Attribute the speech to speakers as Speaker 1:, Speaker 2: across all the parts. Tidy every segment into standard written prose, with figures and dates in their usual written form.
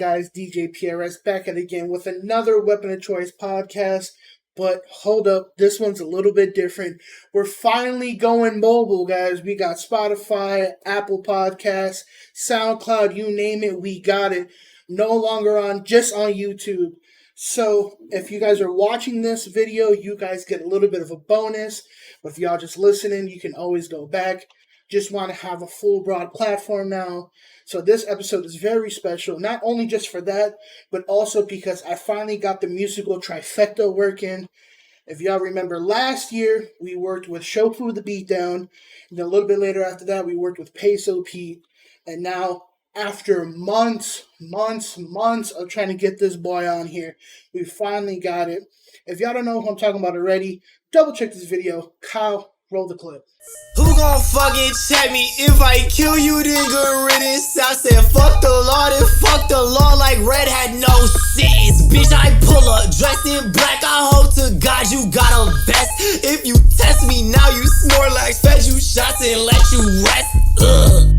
Speaker 1: guys? DJ PRS back at again with another Weapon of Choice podcast. But hold up, this one's a little bit different. We're finally going mobile, guys. We got Spotify, Apple Podcasts, SoundCloud, you name it, we got it. No longer just on YouTube. So if you guys are watching this video, you guys get a little bit of a bonus. But if y'all just listening, you can always go back. Just want to have a full broad platform now. So this episode is very special, not only just for that, but also because I finally got the musical trifecta working. If y'all remember last year, we worked with Shofu the Beatdown, and then a little bit later after that, we worked with Peso Pete, and now after months of trying to get this boy on here, we finally got it. If y'all don't know who I'm talking about already, double check this video. Kyle, roll the clip.
Speaker 2: Who gon' fucking check me? If I kill you, then good riddance. I said fuck the law, then fuck the law like red had no sense. Bitch, I pull up, dressed in black. I hope to God you got a vest. If you test me now, you snore like fed you shots and let you rest. Ugh.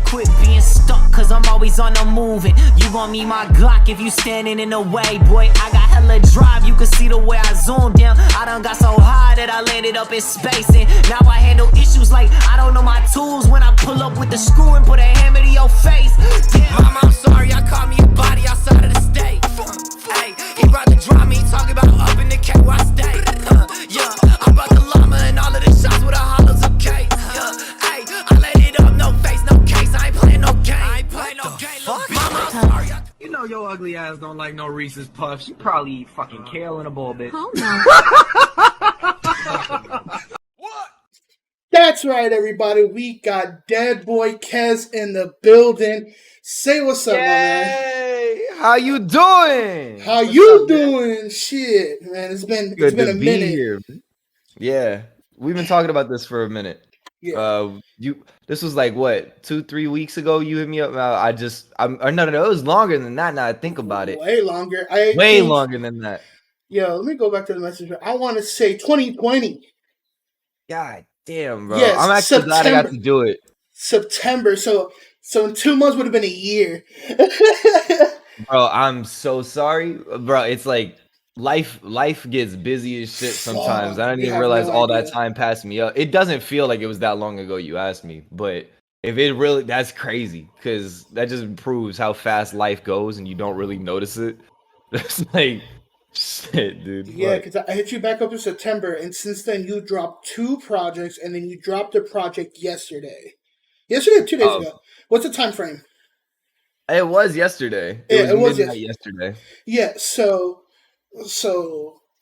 Speaker 2: Quit being stuck, cause I'm always on the moving. You gon' need my Glock if you standing in the way, boy. I got hella drive, you can see the way I zoomed down. I done got so high that I landed up in space, and now I handle issues like I don't know my tools. When I pull up with the screw and put a hammer to your face. Damn, mama, I'm sorry, I caught me a body outside of the state. Hey, he brought the drama, he talking about up in the K where I stay. Yeah, I brought the llama and all of the shots with a hollows of cake. Hey, I laid it up, no face, no case. I ain't playing no game. I ain't playing no game. Mama, I'm sorry.
Speaker 3: You know your ugly ass don't like no Reese's Puffs. You probably eat fucking kale in a bowl, bitch.
Speaker 4: Oh no.
Speaker 1: What? That's right, everybody. We got Dedboii Kez in the building. Say what's up, my man.
Speaker 5: Hey, how you doing?
Speaker 1: How you doing? Shit, man. It's been a minute.
Speaker 5: Here. Yeah, we've been talking about this for a minute.
Speaker 1: Yeah.
Speaker 5: This was like what 2-3 weeks ago. You hit me up. No, it was longer than that. Now I think about it.
Speaker 1: Way longer.
Speaker 5: Longer than that.
Speaker 1: Yo, let me go back to the message. I want to say 2020.
Speaker 5: God damn, bro.
Speaker 1: Yes,
Speaker 5: I'm actually glad I got to do it.
Speaker 1: September. So in 2 months would have been a year.
Speaker 5: Bro, I'm so sorry, bro. It's like life gets busy as shit sometimes. I didn't even realize all that time passed me up. It doesn't feel like it was that long ago you asked me, but if it really, that's crazy, because that just proves how fast life goes and you don't really notice it. It's like shit, dude.
Speaker 1: Yeah, because I hit you back up in September, and since then you dropped 2 projects, and then you dropped a project yesterday. Yesterday or 2 days ago. What's the time frame?
Speaker 5: It was yesterday. It was midnight yesterday.
Speaker 1: Yeah, so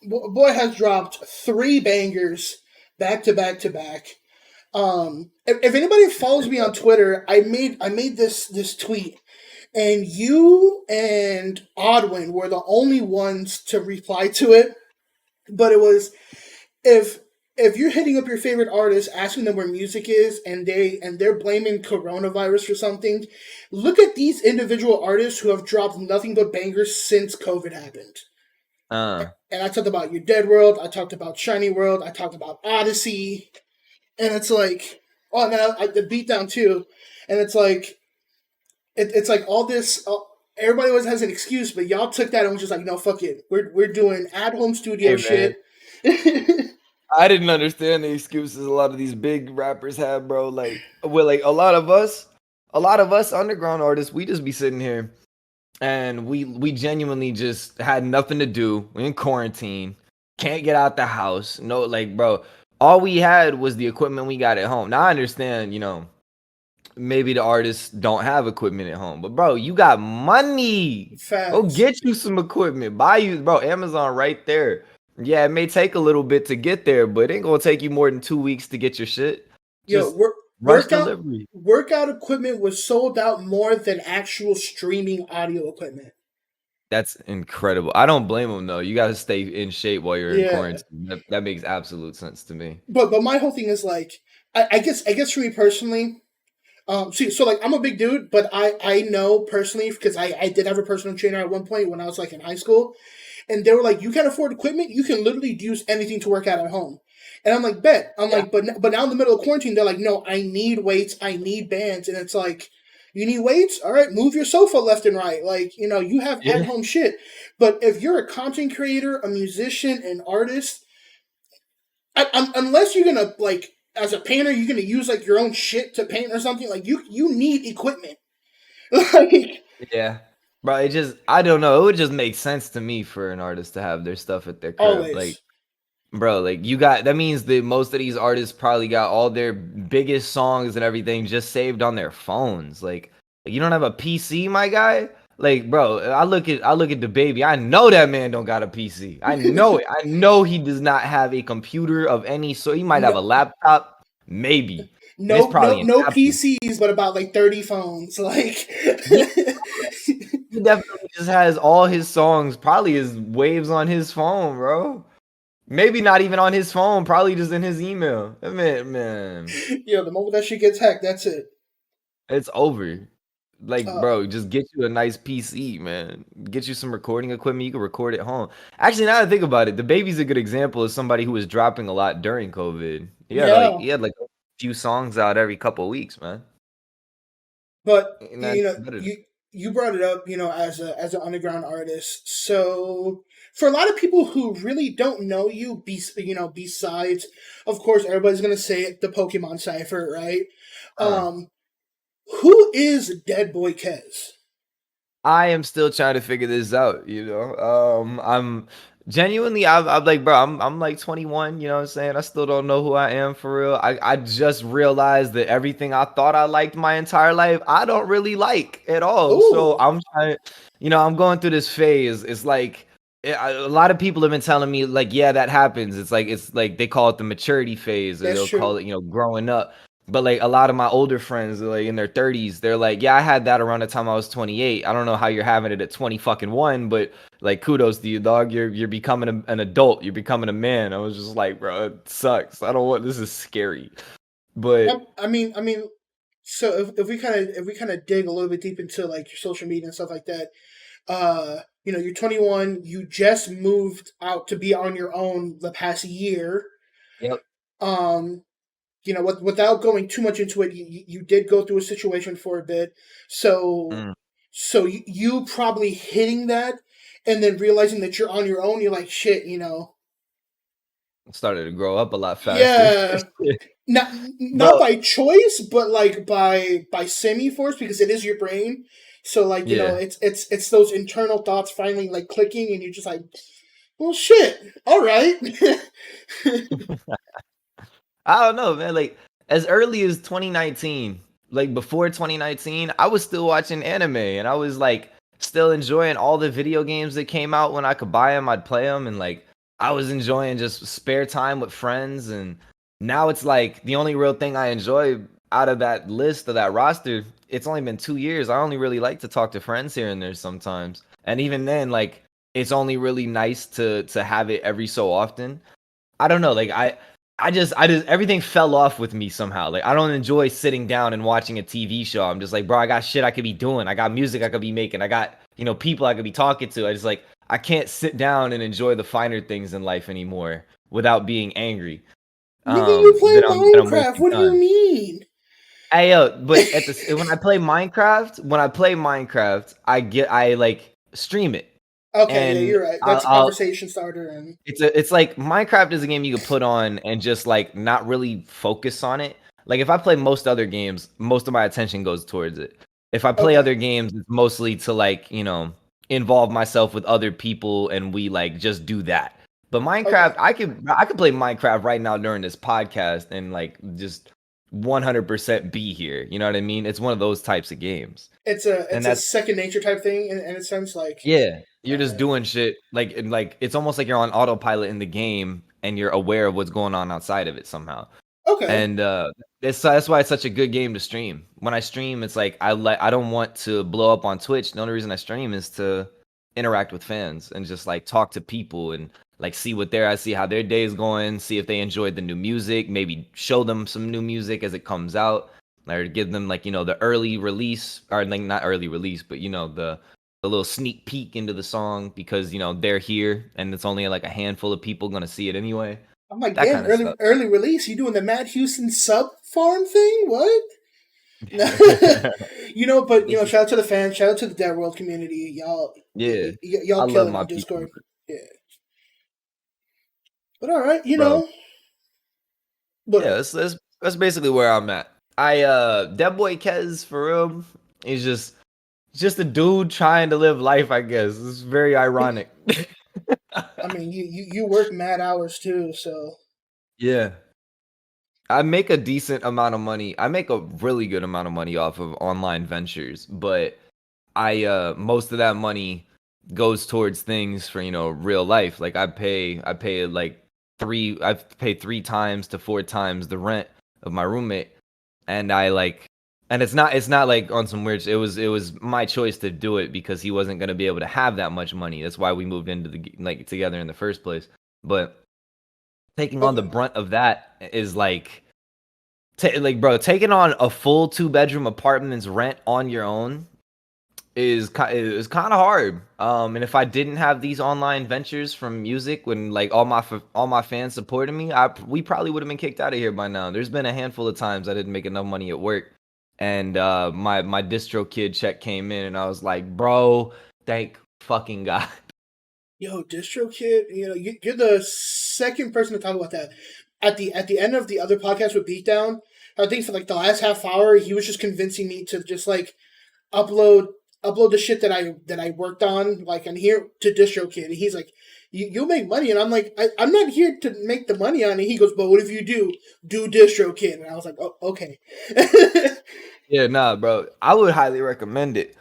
Speaker 1: boy has dropped 3 bangers back to back to back. If anybody follows me on Twitter, I made this tweet, and you and Odwin were the only ones to reply to it. But it was, if you're hitting up your favorite artist, asking them where music is, and they're blaming coronavirus for something, look at these individual artists who have dropped nothing but bangers since COVID happened. And I talked about Your Dead World, I talked about Shiny World, I talked about Odyssey, and it's like, oh, and then the Beatdown too, and it's like, it's like all this. Everybody always has an excuse, but y'all took that and was just like, no, fuck it, we're doing at home studio shit.
Speaker 5: I didn't understand the excuses a lot of these big rappers have, bro. Like, a lot of us underground artists, we just be sitting here. And we genuinely just had nothing to do. We're in quarantine. Can't get out the house. No, like, bro, all we had was the equipment we got at home. Now, I understand, maybe the artists don't have equipment at home. But, bro, you got money.
Speaker 1: Facts.
Speaker 5: Go get you some equipment. Buy you, bro, Amazon right there. Yeah, it may take a little bit to get there, but it ain't going to take you more than 2 weeks to get your shit.
Speaker 1: Yo, workout equipment was sold out more than actual streaming audio equipment.
Speaker 5: That's incredible. I don't blame them though. You got to stay in shape while you're in quarantine. That makes absolute sense to me.
Speaker 1: But my whole thing is like, I guess for me personally, so like I'm a big dude, but I know personally because I did have a personal trainer at one point when I was like in high school, and they were like, you can't afford equipment, you can literally use anything to work out at home. And I'm like, bet. I'm like, but now in the middle of quarantine, they're like, no, I need weights, I need bands. And it's like, You need weights? All right, move your sofa left and right. Like, you know, you have at
Speaker 5: Yeah.
Speaker 1: home shit. But if you're a content creator, a musician, an artist, unless you're gonna like as a painter, you're gonna use like your own shit to paint or something. Like you need equipment. Like
Speaker 5: Yeah. Bro, I don't know. It would just make sense to me for an artist to have their stuff at their crib. Like,
Speaker 1: always.
Speaker 5: bro, like that means that most of these artists probably got all their biggest songs and everything just saved on their phones. Like you don't have a PC, my guy? Like, bro, I look at the baby. I know that man don't got a PC. I know it. I know he does not have a computer of any sort. He might have
Speaker 1: No,
Speaker 5: a laptop, maybe. And it's
Speaker 1: no, no,
Speaker 5: probably an
Speaker 1: no
Speaker 5: Apple.
Speaker 1: PCs, but about like 30 phones. Like,
Speaker 5: Yeah, he definitely just has all his songs, probably his waves on his phone, bro. Maybe not even on his phone, probably just in his email. Man,
Speaker 1: the moment that shit gets hacked, that's it.
Speaker 5: it's over. Like,
Speaker 1: Uh,
Speaker 5: bro, just get you a nice PC, man. Get you some recording equipment. You can record at home. Actually, now that I think about it, the baby's a good example of somebody who was dropping a lot during COVID.
Speaker 1: yeah,
Speaker 5: He had like a few songs out every couple of weeks, man.
Speaker 1: but
Speaker 5: And that's
Speaker 1: you know,
Speaker 5: better.
Speaker 1: you brought it up, as an underground artist. So for a lot of people who really don't know you, besides, of course, everybody's gonna say it, the Pokemon cipher, right?
Speaker 5: Uh,
Speaker 1: Um, who is Dedboii Kez?
Speaker 5: I am still trying to figure this out, you know. I'm genuinely, I'm like, bro, I'm like 21, you know what I'm saying? I still don't know who I am for real. I just realized that everything I thought I liked my entire life, I don't really like at all. So
Speaker 1: Ooh,
Speaker 5: I'm trying, I'm going through this phase. It's like, a lot of people have been telling me, like, yeah, that happens. It's like they call it the maturity phase, or
Speaker 1: that's
Speaker 5: they'll call
Speaker 1: true.
Speaker 5: it, growing up. But like a lot of my older friends, like in their 30s, they're like, "Yeah, I had that around the time I was 28. I don't know how you're having it at 20 fucking one, but like kudos to you, dog. You're becoming an adult. You're becoming a man." I was just like, "Bro, it sucks. I don't want this is scary." But
Speaker 1: I mean, so if we kind of dig a little bit deep into like your social media and stuff like that, you're 21, you just moved out to be on your own the past year.
Speaker 5: yep.
Speaker 1: Um, without going too much into it, you did go through a situation for a bit. So,
Speaker 5: Mm,
Speaker 1: so you probably hitting that and then realizing that you're on your own, you're like, shit,
Speaker 5: started to grow up a lot faster.
Speaker 1: yeah, not not
Speaker 5: Bro,
Speaker 1: by choice, but like by semi force because it is your brain. So like
Speaker 5: yeah.
Speaker 1: it's those internal thoughts finally like clicking, and you're just like, well, shit, all right.
Speaker 5: I don't know, man. Like as early as 2019, like before 2019, I was still watching anime and I was like still enjoying all the video games that came out when I could buy them. I'd play them and like I was enjoying just spare time with friends. And now it's like the only real thing I enjoy out of that list of that roster. It's only been 2 years. I only really like to talk to friends here and there sometimes. And even then, like it's only really nice to have it every so often. I don't know. Like I just everything fell off with me somehow. Like I don't enjoy sitting down and watching a TV show. I'm just like, bro, I got shit I could be doing. I got music I could be making. I got, people I could be talking to. I just like I can't sit down and enjoy the finer things in life anymore without being angry.
Speaker 1: Nigga, you play
Speaker 5: That I'm
Speaker 1: Minecraft.
Speaker 5: wasting
Speaker 1: What do you
Speaker 5: time.
Speaker 1: mean?
Speaker 5: Hey yo, but when I play Minecraft, I like stream it.
Speaker 1: Okay, yeah,
Speaker 5: And
Speaker 1: you're right. That's a
Speaker 5: I'll
Speaker 1: conversation starter, and
Speaker 5: it's like Minecraft is a game you could put on and just like not really focus on it. Like if I play most other games, most of my attention goes towards it. If I play
Speaker 1: okay,
Speaker 5: other games, it's mostly to like, involve myself with other people and we like just do that. But
Speaker 1: okay.
Speaker 5: Minecraft, I could play Minecraft right now during this podcast and like just 100% be here. You know what I mean? It's one of those types of games.
Speaker 1: It's a
Speaker 5: And
Speaker 1: it's a
Speaker 5: that's
Speaker 1: second nature type thing, in a sense. Like,
Speaker 5: yeah, you're
Speaker 1: all
Speaker 5: just
Speaker 1: right,
Speaker 5: doing shit like and like it's almost like you're on autopilot in the game and you're aware of what's going on outside of it somehow.
Speaker 1: okay.
Speaker 5: And that's why it's such a good game to stream. When I stream, it's like I don't want to blow up on Twitch. The only reason I stream is to interact with fans and just like talk to people and like see what I see how their day is going, see if they enjoyed the new music, maybe show them some new music as it comes out, or give them like the early release or like not early release, but the little sneak peek into the song because they're here and it's only like a handful of people gonna see it anyway.
Speaker 1: I'm like,
Speaker 5: That
Speaker 1: damn,
Speaker 5: kind of
Speaker 1: early
Speaker 5: stuff.
Speaker 1: early release. You doing the Matt Houston sub farm thing? What? But shout out to the fans, shout out to the Dead World community, y'all.
Speaker 5: Yeah, I
Speaker 1: Y'all
Speaker 5: love
Speaker 1: killing
Speaker 5: my
Speaker 1: on
Speaker 5: people,
Speaker 1: Discord. Yeah, but all right,
Speaker 5: bro.
Speaker 1: What
Speaker 5: Yeah,
Speaker 1: up?
Speaker 5: that's basically where I'm at. Dedboii Kez for real. He's just a dude trying to live life. I guess it's very ironic.
Speaker 1: I mean, you work mad hours too, so
Speaker 5: Yeah. I make a decent amount of money. I make a really good amount of money off of online ventures, but I most of that money goes towards things for, real life. Like I pay like I've paid 3 times to 4 times the rent of my roommate, and it's not like on some weird it was my choice to do it because he wasn't going to be able to have that much money. That's why we moved into the like together in the first place. But taking on the
Speaker 1: okay.
Speaker 5: brunt of that is bro, taking on a full 2-bedroom apartment's rent on your own is kind of hard. And if I didn't have these online ventures from music, when like all my fans supported me, we probably would have been kicked out of here by now. There's been a handful of times I didn't make enough money at work, and my distro kid check came in, and I was like, bro, thank fucking God.
Speaker 1: Yo, DistroKid, you're the second person to talk about that. At the end of the other podcast with Beatdown, I think for like the last half hour, he was just convincing me to just like upload the shit that I worked on like on here to DistroKid. And he's like, you'll make money, and I'm like, I'm not here to make the money on it. He goes, but what if you do DistroKid? And I was like, oh, okay.
Speaker 5: Yeah, nah, bro, I would highly recommend it.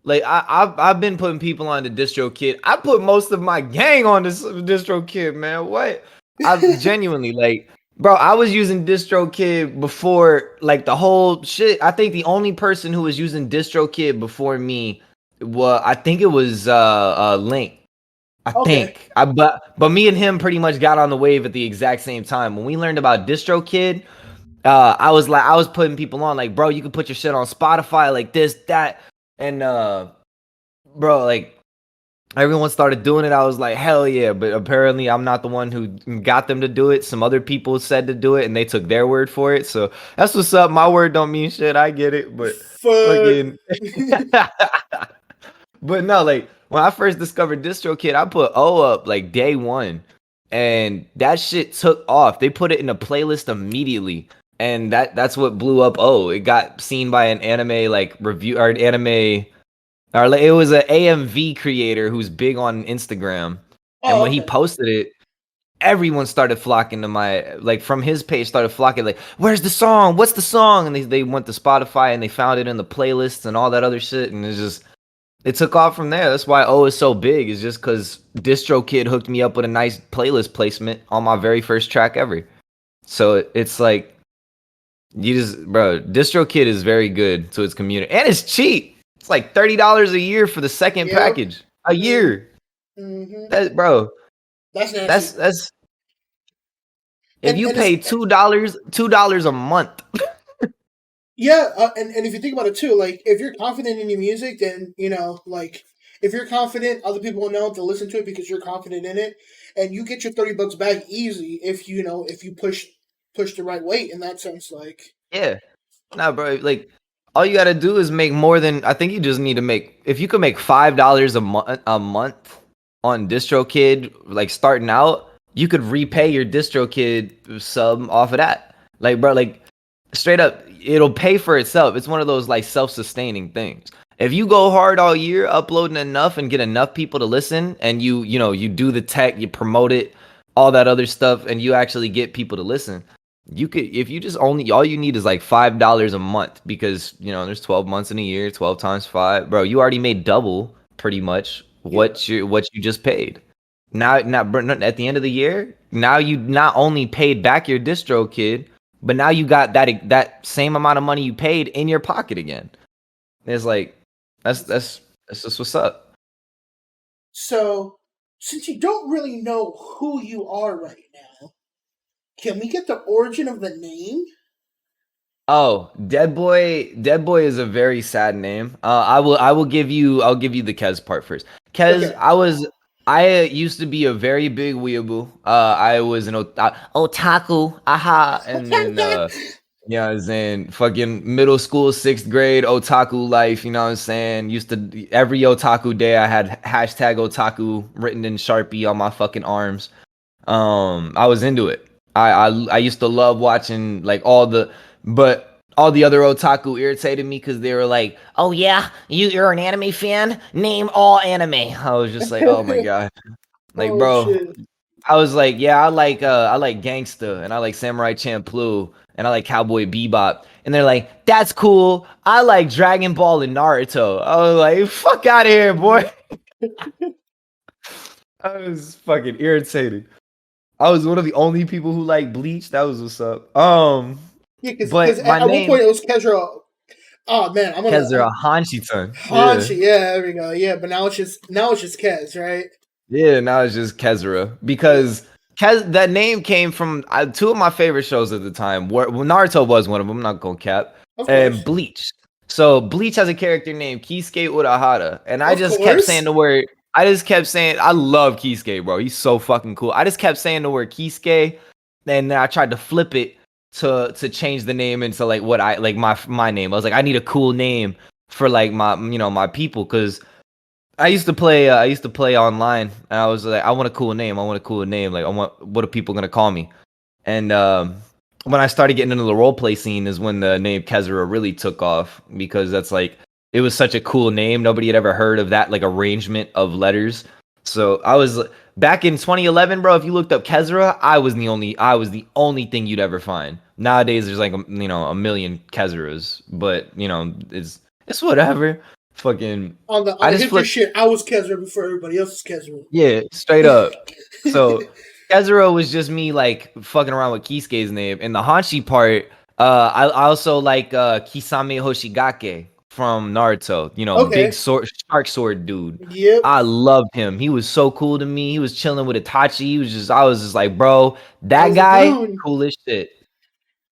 Speaker 5: Like I've been putting people on the distro kid. I put most of my gang on this distro kid, man. What? I genuinely like, bro. I was using distro kid before like the whole shit. I think the only person who was using distro kid before me I think it was Link. I
Speaker 1: Okay.
Speaker 5: think. But me and him pretty much got on the wave at the exact same time. When we learned about distro kid, I was putting people on like, bro, you can put your shit on Spotify like this, that, and bro, like everyone started doing it. I was like, hell yeah, but apparently I'm not the one who got them to do it. Some other people said to do it, and they took their word for it. So that's what's up. My word don't mean shit. I get it, but
Speaker 1: Fuck.
Speaker 5: fucking. But no, like when I first discovered DistroKid, I put O up like day one, and that shit took off. They put it in a playlist immediately, and that's what blew up O. It got seen by an anime like review or an anime, or like, it was an AMV creator who's big on Instagram, and
Speaker 1: Oh,
Speaker 5: when he
Speaker 1: okay.
Speaker 5: posted it, everyone started flocking to my like from his page started flocking like, where's the song, what's the song, and they went to Spotify and they found it in the playlists and all that other shit, and it took off from there. That's why O is so big, is just because DistroKid hooked me up with a nice playlist placement on my very first track ever. So it's like, bro, DistroKid is very good to its community, and it's cheap. It's like $30 a year for the second
Speaker 1: Yep.
Speaker 5: package a year.
Speaker 1: Mm-hmm.
Speaker 5: That, bro,
Speaker 1: That's nasty.
Speaker 5: that's if
Speaker 1: And
Speaker 5: you
Speaker 1: and it's
Speaker 5: pay $2 a month.
Speaker 1: Yeah, and if you think about it too, like if you're confident in your music, then like if you're confident, other people will know to listen to it because you're confident in it, and you get your $30 back easy if you push the right weight in that sense. Like,
Speaker 5: Yeah. Nah, bro. Like, all you gotta do is make more than. I think you just need to make. If you could make $5 a month on DistroKid, like starting out, you could repay your DistroKid sub off of that. Like, bro, like straight up, it'll pay for itself. It's one of those like self-sustaining things. If you go hard all year uploading enough and get enough people to listen, and you do the tech, you promote it, all that other stuff, and you actually get people to listen, you could, if you just only, all you need is like $5 a month, because there's 12 months in a year, 12 times 5, bro, you already made double pretty much
Speaker 1: yeah,
Speaker 5: what you just paid. Now bro, at the end of the year, now you not only paid back your distro kid, but now you got that same amount of money you paid in your pocket again. It's like, that's just what's up.
Speaker 1: so since you don't really know who you are right now, can we get the origin of the name?
Speaker 5: Oh, Dead Boy is a very sad name. I'll give you the Kez part first. Kez,
Speaker 1: Okay.
Speaker 5: I used to be a very big weeaboo. I was an otaku, aha, and then You know what I'm saying? Fucking middle school, 6th grade, otaku life, you know what I'm saying? Used to, every otaku day I had hashtag otaku written in Sharpie on my fucking arms. I was into it. I used to love watching like but all the other otaku irritated me because they were like, "Oh yeah, you're an anime fan? Name all anime." I was just like, "Oh my god!" Like,
Speaker 1: Oh
Speaker 5: bro,
Speaker 1: shit.
Speaker 5: I was like, "Yeah, I like Gangsta and I like Samurai Champloo and I like Cowboy Bebop." And they're like, "That's cool. I like Dragon Ball and Naruto." I was like, "Fuck out of here, boy." I was fucking irritated. I was one of the only people who like Bleach. That was what's up.
Speaker 1: Yeah, because
Speaker 5: But my
Speaker 1: at one
Speaker 5: name
Speaker 1: point it was Kezra. Oh man,
Speaker 5: Kezura Hanshiton. Yeah.
Speaker 1: Hanshi. Yeah, there we go. Yeah, but now it's just Kez, right?
Speaker 5: Yeah, now it's just Kezura
Speaker 1: Yeah,
Speaker 5: because that name came from two of my favorite shows at the time. Well, Naruto was one of them. I'm not gonna cap.
Speaker 1: of
Speaker 5: And
Speaker 1: course,
Speaker 5: Bleach. So Bleach has a character named Kisuke Urahara, and I
Speaker 1: of
Speaker 5: just kept
Speaker 1: course.
Speaker 5: saying the word. I just kept saying I love Kisuke, bro. He's so fucking cool. I just kept saying the word Kisuke, and then I tried to flip it to change the name into like what I like my name. I was like, I need a cool name for like my people because I used to play online, and I was like, I want a cool name. I want a cool name. Like, I want what are people gonna call me? And when I started getting into the role play scene, is when the name Kezura really took off because that's like it was such a cool name. Nobody had ever heard of that like arrangement of letters. So I was back in 2011, bro. If you looked up Kezura, I was the only thing you'd ever find. Nowadays, there's like a million Kezuras, but it's whatever. Fucking,
Speaker 1: On
Speaker 5: I
Speaker 1: the
Speaker 5: just
Speaker 1: history
Speaker 5: flipped.
Speaker 1: shit, I was Kezra before everybody else was Kezra.
Speaker 5: Yeah, straight up. So Kezuro was just me like fucking around with Kisuke's name. And the Hanshi part, I also like Kisame Hoshigake from Naruto. You know, big
Speaker 1: Okay.
Speaker 5: sword, shark sword dude.
Speaker 1: Yep.
Speaker 5: I loved him. He was so cool to me. He was chilling with Itachi. I was just like, bro, that
Speaker 1: How's it
Speaker 5: guy,
Speaker 1: going?
Speaker 5: cool as shit.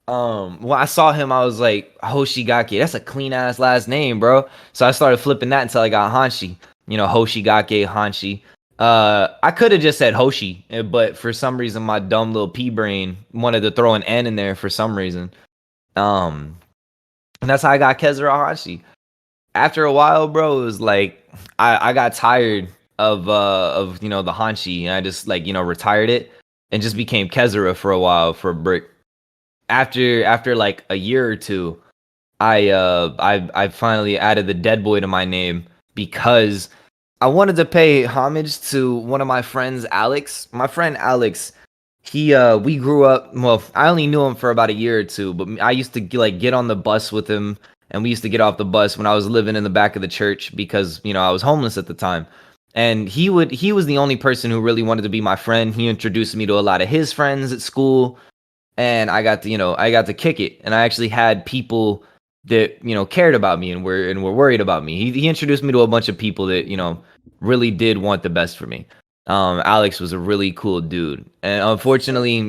Speaker 5: When I saw him, I was like, Hoshigake. That's a clean ass last name, bro. So I started flipping that until I got Hanshi. You know, Hoshigake, Hanshi. I could have just said Hoshi, but for some reason, my dumb little pea brain wanted to throw an N in there for some reason. Um, and that's how I got Kezura Hanshi. After a while, bro, it was like I got tired of the Hanshi, and I just like retired it and just became Kezura for a while for a brick. After like a year or two, I finally added the Dedboii to my name because I wanted to pay homage to one of my friends, Alex. My friend Alex, he we grew up. Well, I only knew him for about a year or two, but I used to like get on the bus with him, and we used to get off the bus when I was living in the back of the church because I was homeless at the time. And he was the only person who really wanted to be my friend. He introduced me to a lot of his friends at school, and I got to kick it, and I actually had people that cared about me and were worried about me. He introduced me to a bunch of people that really did want the best for me. Alex was a really cool dude, and unfortunately,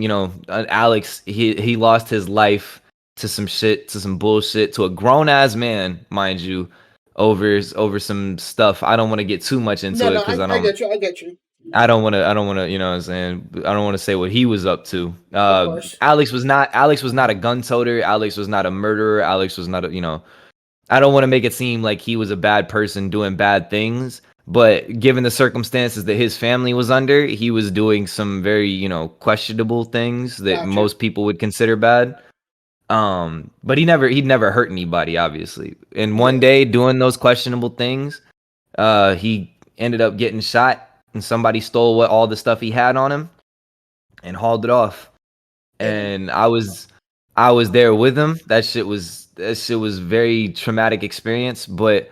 Speaker 5: Alex he lost his life to some shit, to some bullshit, to a grown ass man, mind you, over some stuff. I don't want to get too much
Speaker 1: No,
Speaker 5: into it
Speaker 1: no,
Speaker 5: because
Speaker 1: I get you. I get you.
Speaker 5: I don't want to, you know what I'm saying? I don't want to say what he was up to.
Speaker 1: Of course.
Speaker 5: Alex was not a gun toter. Alex was not a murderer. Alex was not I don't want to make it seem like he was a bad person doing bad things, but given the circumstances that his family was under, he was doing some very, questionable things that
Speaker 1: Gotcha.
Speaker 5: most people would consider bad. But he'd never hurt anybody, obviously. And one
Speaker 1: Yeah.
Speaker 5: day doing those questionable things, he ended up getting shot, and somebody stole all the stuff he had on him and hauled it off.
Speaker 1: Damn.
Speaker 5: And I was there with him. That shit was very traumatic experience. But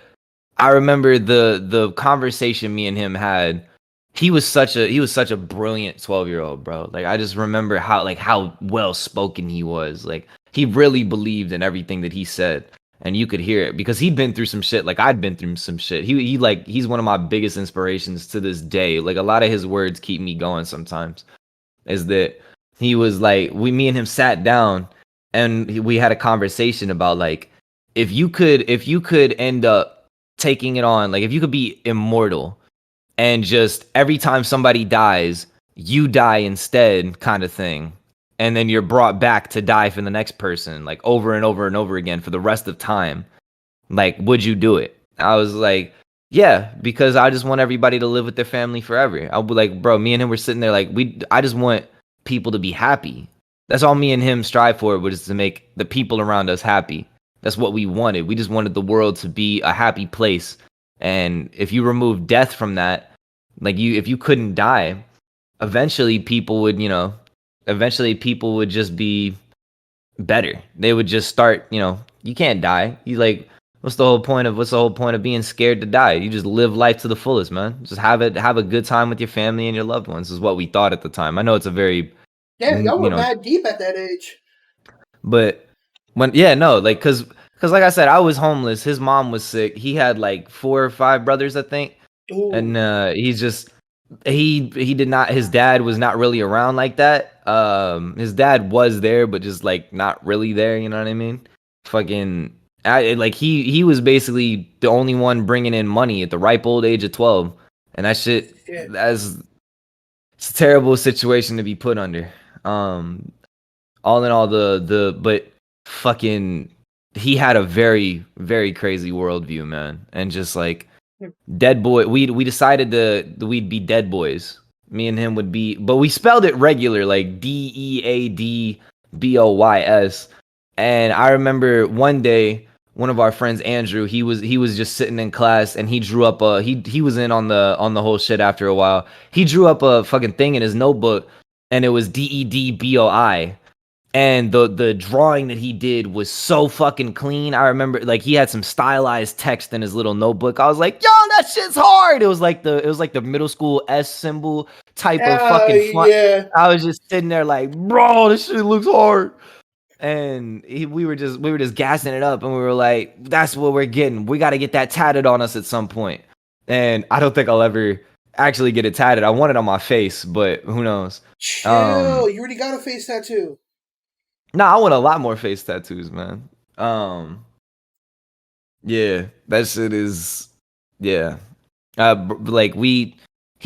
Speaker 5: I remember the conversation me and him had. He was such a brilliant 12-year-old, bro. Like I just remember how well spoken he was. Like he really believed in everything that he said. And you could hear it because he'd been through some shit like I'd been through some shit. He's one of my biggest inspirations to this day. Like a lot of his words keep me going sometimes. Is that he was like me and him sat down and we had a conversation about like if you could end up taking it on, like if you could be immortal and just every time somebody dies, you die instead kind of thing. and then you're brought back to die for the next person, like over and over and over again for the rest of time, like, would you do it? I was like, yeah, because I just want everybody to live with their family forever. I'll be like, bro, me and him were sitting there like, I just want people to be happy. That's all me and him strive for, was to make the people around us happy. That's what we wanted. We just wanted the world to be a happy place. And if you remove death from that, like if you couldn't die, eventually people would, eventually people would just be better. They would just start, you can't die. You like, what's the whole point of being scared to die? You just live life to the fullest, man. Just have a good time with your family and your loved ones, is what we thought at the time. I know it's a very,
Speaker 1: Damn, y'all were mad deep at that age.
Speaker 5: but like, cause like I said, I was homeless. His mom was sick. He had like 4 or 5 brothers, I think.
Speaker 1: Ooh.
Speaker 5: And he's just, he did not, his dad was not really around like that. His dad was there, but just like not really there, you know what I mean? Fucking, he was basically the only one bringing in money at the ripe old age of 12. And that shit, it's a terrible situation to be put under. All in all, but fucking, he had a very, very crazy worldview, man. And just like, Dedboii, we decided we'd be Dedbois. Me and him would be, but we spelled it regular, like Deadboys. And I remember one day, one of our friends, Andrew, he was just sitting in class, and he drew up he was in on the whole shit after a while. He drew up a fucking thing in his notebook, and it was Dedboi. And the drawing that he did was so fucking clean. I remember, like, he had some stylized text in his little notebook. I was like, yo, that shit's hard. It was like the middle school S symbol type of fucking font.
Speaker 1: Yeah.
Speaker 5: I was just sitting there like, bro, this shit looks hard. And we were just gassing it up, and we were like, that's what we're getting. We got to get that tatted on us at some point. And I don't think I'll ever actually get it tatted. I want it on my face, but who knows?
Speaker 1: Chill. You already got a face tattoo.
Speaker 5: No, I want a lot more face tattoos, man. Yeah, that shit is, yeah. Like he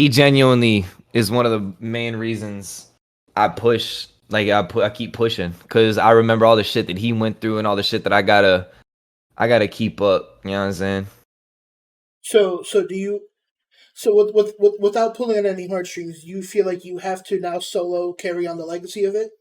Speaker 5: genuinely is one of the main reasons I push. Like I keep pushing, because I remember all the shit that he went through and all the shit that I gotta keep up. You know what I'm saying?
Speaker 1: So do you? So without pulling on any heartstrings, you feel like you have to now solo carry on the legacy of it?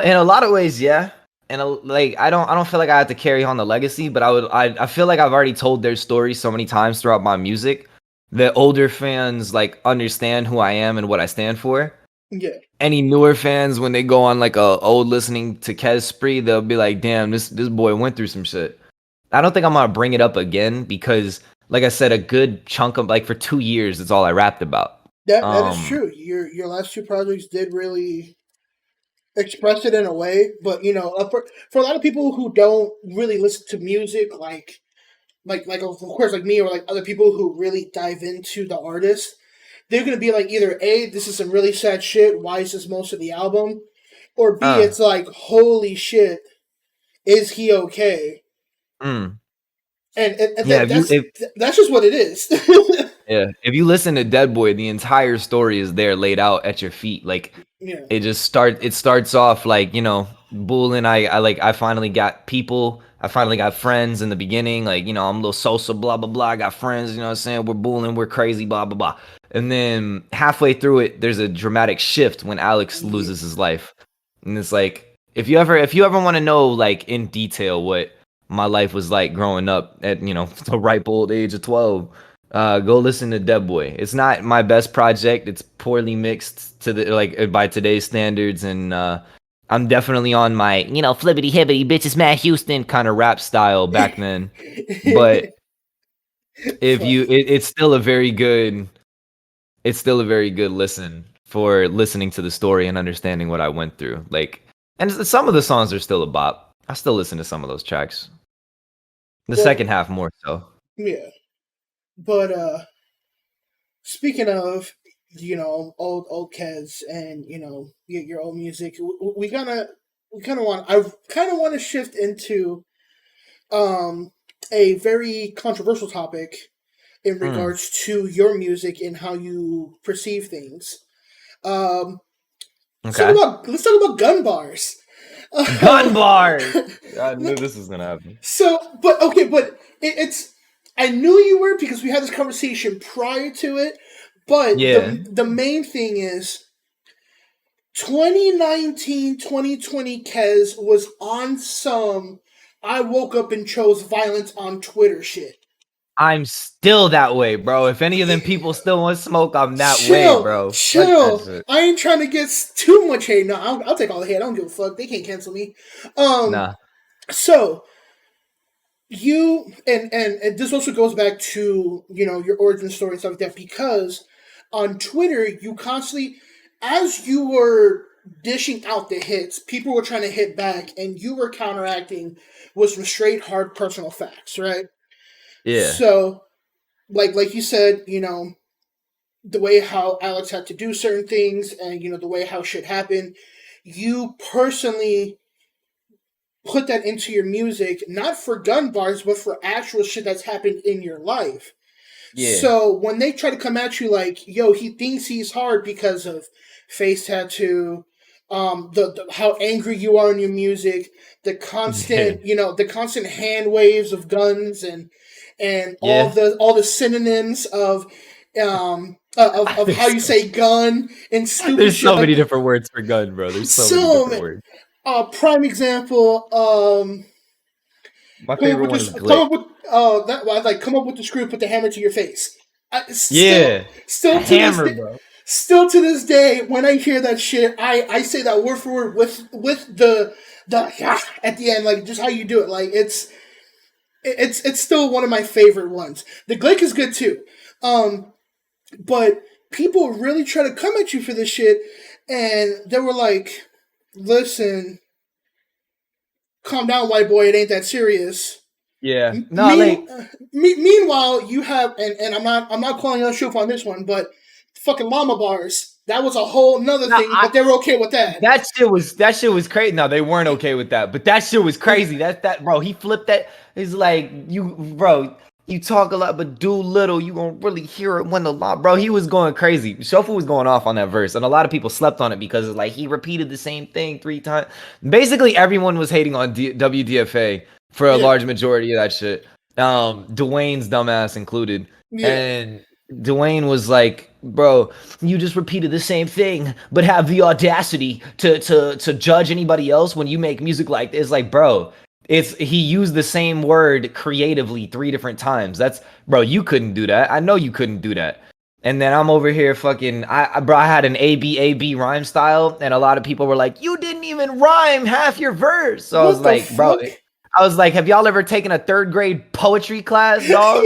Speaker 5: In a lot of ways, yeah. And like, I don't feel like I have to carry on the legacy, but I feel like I've already told their story so many times throughout my music that older fans like understand who I am and what I stand for.
Speaker 1: Yeah.
Speaker 5: Any newer fans, when they go on like a old listening to Kez spree, they'll be like, damn, this boy went through some shit. I don't think I'm gonna bring it up again, because like I said, a good chunk of, like, for 2 years, that's all I rapped about.
Speaker 1: That is true. Your last 2 projects did really express it in a way, but for a lot of people who don't really listen to music, like of course, like me, or like other people who really dive into the artist, they're gonna be like, either A, this is some really sad shit, why is this most of the album? Or B, it's like, holy shit, is he okay?
Speaker 5: Mm.
Speaker 1: And
Speaker 5: Yeah,
Speaker 1: that's just what it is.
Speaker 5: Yeah, if you listen to Dedboii, the entire story is there laid out at your feet. Like,
Speaker 1: Yeah.
Speaker 5: it starts off like, Bullin. I finally got people. I finally got friends in the beginning. Like, I'm a little Sosa, blah blah blah. I got friends. You know what I'm saying? We're Bullin. We're crazy, blah blah blah. And then halfway through it, there's a dramatic shift when Alex loses his life, and it's like, if you ever want to know, like, in detail what my life was like growing up at the ripe old age of 12. Go listen to Dedboii. It's not my best project. It's poorly mixed by today's standards, and I'm definitely on my flippity hibbity bitches Matt Houston kind of rap style back then. But it's still a very good listen for listening to the story and understanding what I went through. Like, and some of the songs are still a bop. I still listen to some of those tracks. The second half more so.
Speaker 1: Yeah. But speaking of old Kez and your old music, we kind of want to shift into a very controversial topic in regards to your music and how you perceive things.
Speaker 5: Okay.
Speaker 1: Let's talk about gun bars.
Speaker 5: Gun bars. I knew this was gonna happen.
Speaker 1: So, but it's. I knew you were because we had this conversation prior to it. But
Speaker 5: Yeah.
Speaker 1: the main thing is 2019, 2020 Kez was on some I woke up and chose violence on Twitter shit.
Speaker 5: I'm still that way, bro. If any of them people still want smoke, I'm that
Speaker 1: Chill,
Speaker 5: way, bro. Fuck that
Speaker 1: chill.
Speaker 5: shit.
Speaker 1: I ain't trying to get too much hate. No, I'll take all the hate. I don't give a fuck. They can't cancel me.
Speaker 5: Nah.
Speaker 1: So you and this also goes back to your origin story and stuff like that, because on Twitter you constantly, as you were dishing out the hits, people were trying to hit back, and you were counteracting with some straight hard personal facts, right?
Speaker 5: Yeah.
Speaker 1: So, like you said, the way how Alex had to do certain things, and the way how shit happened, you personally put that into your music, not for gun bars, but for actual shit that's happened in your life.
Speaker 5: Yeah.
Speaker 1: So when they try to come at you like, yo, he thinks he's hard because of face tattoo, the how angry you are in your music, the constant, the constant hand waves of guns, and all the synonyms of how you say gun and stupid
Speaker 5: There's
Speaker 1: shit
Speaker 5: so
Speaker 1: like
Speaker 5: many
Speaker 1: that.
Speaker 5: different words for gun, bro. There's so many different words.
Speaker 1: Prime example,
Speaker 5: My favorite one is glick.
Speaker 1: come up with the screw, put the hammer to your face.
Speaker 5: Yeah.
Speaker 1: Still to
Speaker 5: Hammer,
Speaker 1: this day,
Speaker 5: bro.
Speaker 1: still to this day, when I hear that shit, I say that word for word with the yeah at the end, like just how you do it. Like it's still one of my favorite ones. The glick is good too. But people really try to come at you for this shit, and they were like, listen, calm down, white boy, it ain't that serious.
Speaker 5: Yeah. No,
Speaker 1: Meanwhile, you have, and I'm not calling out Shoop on this one, but fucking llama bars, that was a whole nother thing, but they were okay with that.
Speaker 5: That shit was crazy. No, they weren't okay with that, but that shit was crazy. That bro, he flipped that. He's like, you talk a lot but do little. You gonna really hear it when the law, bro. He was going crazy. Shofu was going off on that verse, and a lot of people slept on it because it's like he repeated the same thing 3 times. Basically, everyone was hating on WDFA for a large majority of that shit. Dwayne's dumbass included, and Dwayne was like, bro, you just repeated the same thing, but have the audacity to judge anybody else when you make music like this. Like, bro, he used the same word creatively 3 different times. Bro, you couldn't do that. I know you couldn't do that. And then I'm over here fucking, I had an ABAB rhyme style, and a lot of people were like, you didn't even rhyme half your verse. So I was like, bro, have y'all ever taken a 3rd grade poetry class, dog?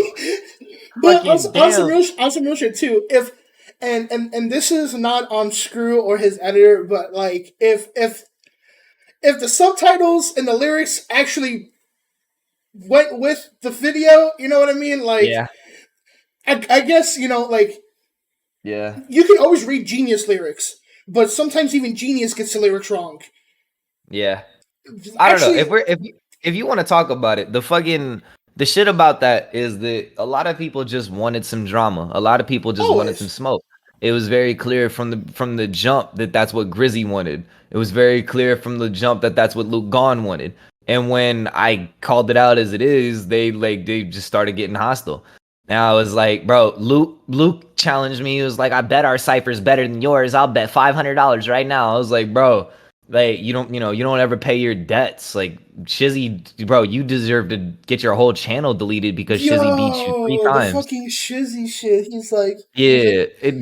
Speaker 1: But on some real shit too. If and this is not on Screw or his editor, but like if the subtitles and the lyrics actually went with the video, you know what I mean? Like, yeah. I guess like, yeah, you can always read Genius lyrics, but sometimes even Genius gets the lyrics wrong.
Speaker 5: Yeah, I don't know if you want to talk about it. The shit about that is that a lot of people just wanted some drama. A lot of people just wanted some smoke. It was very clear from the jump that that's what Grizzy wanted. It was very clear from the jump that that's what Luke Gone wanted. And when I called it out as it is, they just started getting hostile. And I was like, bro, Luke challenged me. He was like, I bet our cipher's better than yours. I'll bet $500 right now. I was like, bro, like you don't ever pay your debts. Like Shizzy, bro, you deserve to get your whole channel deleted because Shizzy beat you 3 times.
Speaker 1: The fucking Shizzy shit. He's like,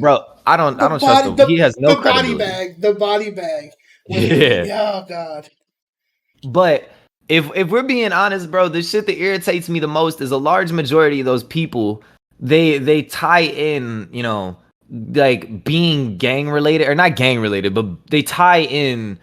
Speaker 5: bro. I don't trust him. He has no credibility.
Speaker 1: The body bag. Oh God.
Speaker 5: But if we're being honest, bro, the shit that irritates me the most is a large majority of those people. They tie in, like being gang related, or not gang related, but they tie in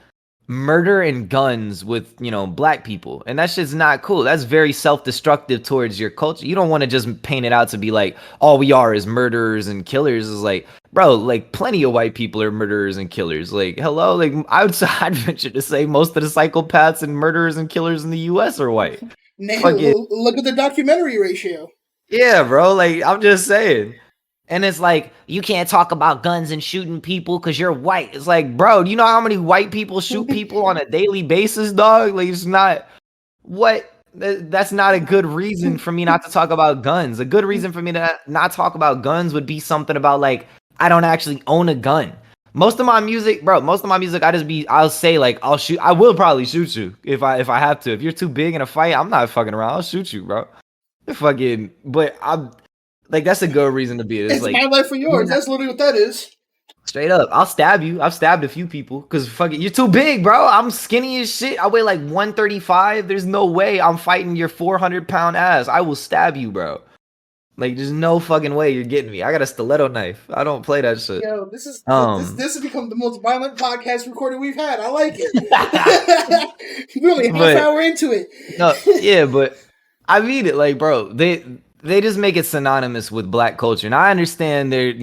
Speaker 5: murder and guns with black people, and that's just not cool. That's very self-destructive towards your culture. You don't want to just paint it out to be like all we are is murderers and killers. Is like, bro, like plenty of white people are murderers and killers. Like, hello, like I'd venture to say most of the psychopaths and murderers and killers in the US are white.
Speaker 1: Look at the documentary ratio.
Speaker 5: Yeah, bro, like I'm just saying. And it's like, you can't talk about guns and shooting people because you're white. It's like, bro, do you know how many white people shoot people on a daily basis, dog? Like, it's not what that's not a good reason for me not to talk about guns. A good reason for me to not talk about guns would be something about like, I don't actually own a gun. Most of my music, bro, I'll say like, I will probably shoot you if I have to. If you're too big in a fight, I'm not fucking around. I'll shoot you, bro. Fucking, but I'm like, that's a good reason to be.
Speaker 1: It's
Speaker 5: like
Speaker 1: my life or yours. That's literally what that is.
Speaker 5: straight up. I'll stab you. I've stabbed a few people because fucking, you're too big, bro. I'm skinny as shit. I weigh like 135. There's no way I'm fighting your 400-pound ass. I will stab you, bro. Like, there's no fucking way you're getting me. I got a stiletto knife. I don't play that shit.
Speaker 1: Yo, this has become the most violent podcast recording we've had. I like it. Really, half hour into it.
Speaker 5: No, yeah, but I mean it. Like, bro, they just make it synonymous with black culture, and I understand they're,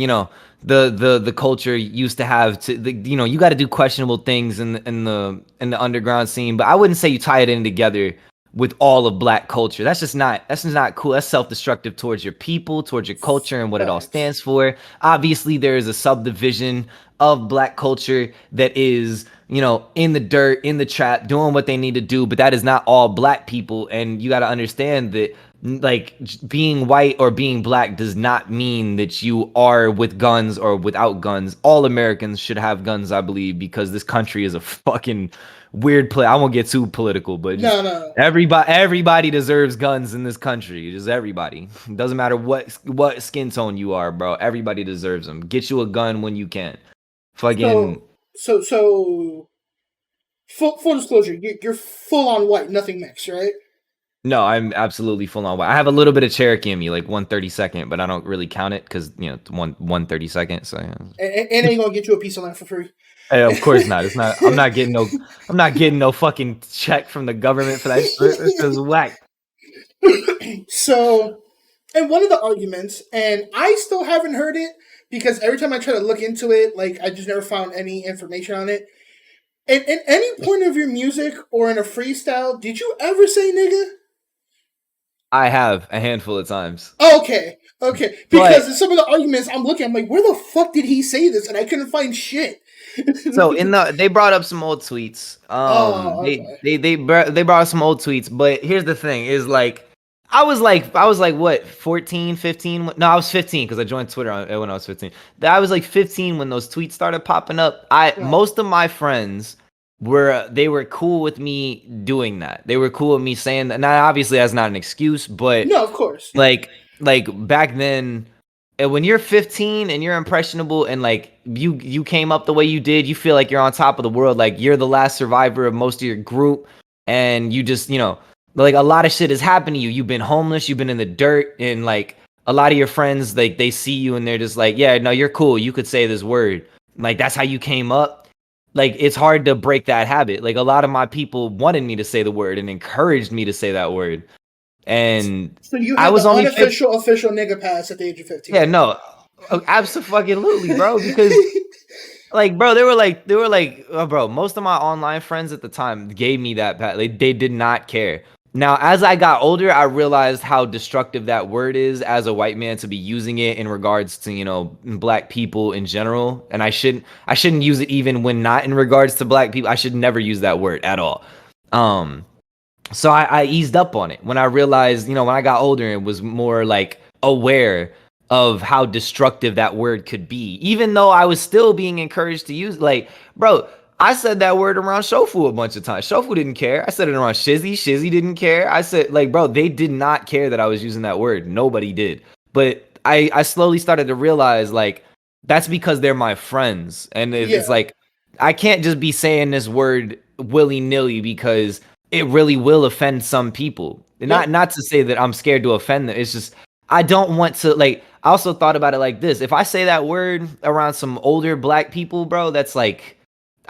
Speaker 5: the culture used to have to, you got to do questionable things in the underground scene, but I wouldn't say you tie it in together with all of black culture. That's just not cool. That's self-destructive towards your people, towards your culture, and what it all stands for. Obviously, there is a subdivision of black culture that is, in the dirt, in the trap, doing what they need to do, but that is not all black people. And you got to understand that, like, being white or being black does not mean that you are with guns or without guns. All Americans should have guns, I believe, because this country is a fucking weird place. I won't get too political, but
Speaker 1: no.
Speaker 5: Everybody deserves guns in this country. Just everybody. It doesn't matter what skin tone you are, bro. Everybody deserves them. Get you a gun when you can. Fucking.
Speaker 1: So full disclosure, you're full on white, nothing mixed, right?
Speaker 5: No, I'm absolutely full on white. I have a little bit of Cherokee in me, like 132nd, but I don't really count it because it's 132nd. So yeah.
Speaker 1: And ain't gonna get you a piece of land for free.
Speaker 5: Hey, of course not. It's not. I'm not getting no fucking check from the government for that shit. This is whack.
Speaker 1: So, and one of the arguments, and I still haven't heard it because every time I try to look into it, like, I just never found any information on it. At any point of your music or in a freestyle, did you ever say nigga?
Speaker 5: I have a handful of times.
Speaker 1: Okay. Because in some of the arguments I'm looking, I'm like, where the fuck did he say this? And I couldn't find shit.
Speaker 5: So they brought up some old tweets. They brought up some old tweets, but here's the thing: is like I was like what, 14, 15? No, I was 15 because I joined Twitter when I was 15. I was like 15 when those tweets started popping up. Most of my friends were cool with me doing that. They were cool with me saying that. Now, obviously, that's not an excuse, but
Speaker 1: no, of course.
Speaker 5: Like back then, when you're 15 and you're impressionable and like you came up the way you did, you feel like you're on top of the world. Like you're the last survivor of most of your group, and you just, like a lot of shit has happened to you. You've been homeless, you've been in the dirt, and like a lot of your friends, like they see you and they're just like, yeah, no, you're cool. You could say this word. Like that's how you came up. Like it's hard to break that habit. Like a lot of my people wanted me to say the word and encouraged me to say that word. And
Speaker 1: so you had the unofficial official nigga pass at the age of 15.
Speaker 5: Yeah, no, absolutely, bro. Because like, bro, they were like, bro, most of my online friends at the time gave me that pass. Like, they did not care. Now, as I got older, I realized how destructive that word is as a white man to be using it in regards to, black people in general. And I shouldn't use it even when not in regards to black people. I should never use that word at all. So I eased up on it when I realized, when I got older and was more like aware of how destructive that word could be, even though I was still being encouraged to use, like, bro, I said that word around Shofu a bunch of times. Shofu didn't care. I said it around Shizzy. Shizzy didn't care. I said, like, bro, they did not care that I was using that word. Nobody did. But I slowly started to realize, like, that's because they're my friends. And it's like, I can't just be saying this word willy-nilly because it really will offend some people. Not to say that I'm scared to offend them. It's just, I don't want to, like, I also thought about it like this. If I say that word around some older black people, bro, that's like,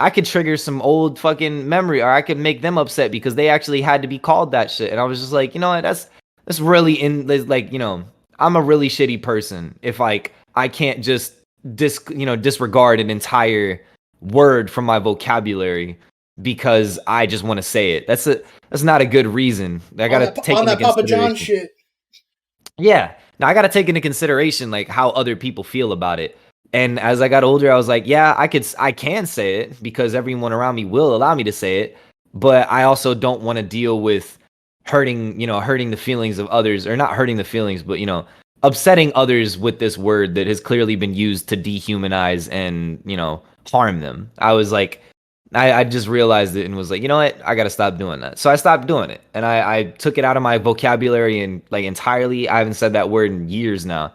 Speaker 5: I could trigger some old fucking memory, or I could make them upset because they actually had to be called that shit. And I was just like, you know what, that's really like, I'm a really shitty person if like I can't just disregard an entire word from my vocabulary because I just want to say it. That's not a good reason. I gotta take
Speaker 1: on
Speaker 5: into
Speaker 1: that Papa
Speaker 5: consideration.
Speaker 1: John shit.
Speaker 5: Yeah, Now I got to take into consideration like how other people feel about it. And as I got older, I was like, yeah, I can say it because everyone around me will allow me to say it, but I also don't want to deal with hurting the feelings of others, or not hurting the feelings, but upsetting others with this word that has clearly been used to dehumanize and, harm them. I was like, I just realized it and was like, you know what? I got to stop doing that. So I stopped doing it, and I took it out of my vocabulary and like entirely. I haven't said that word in years now.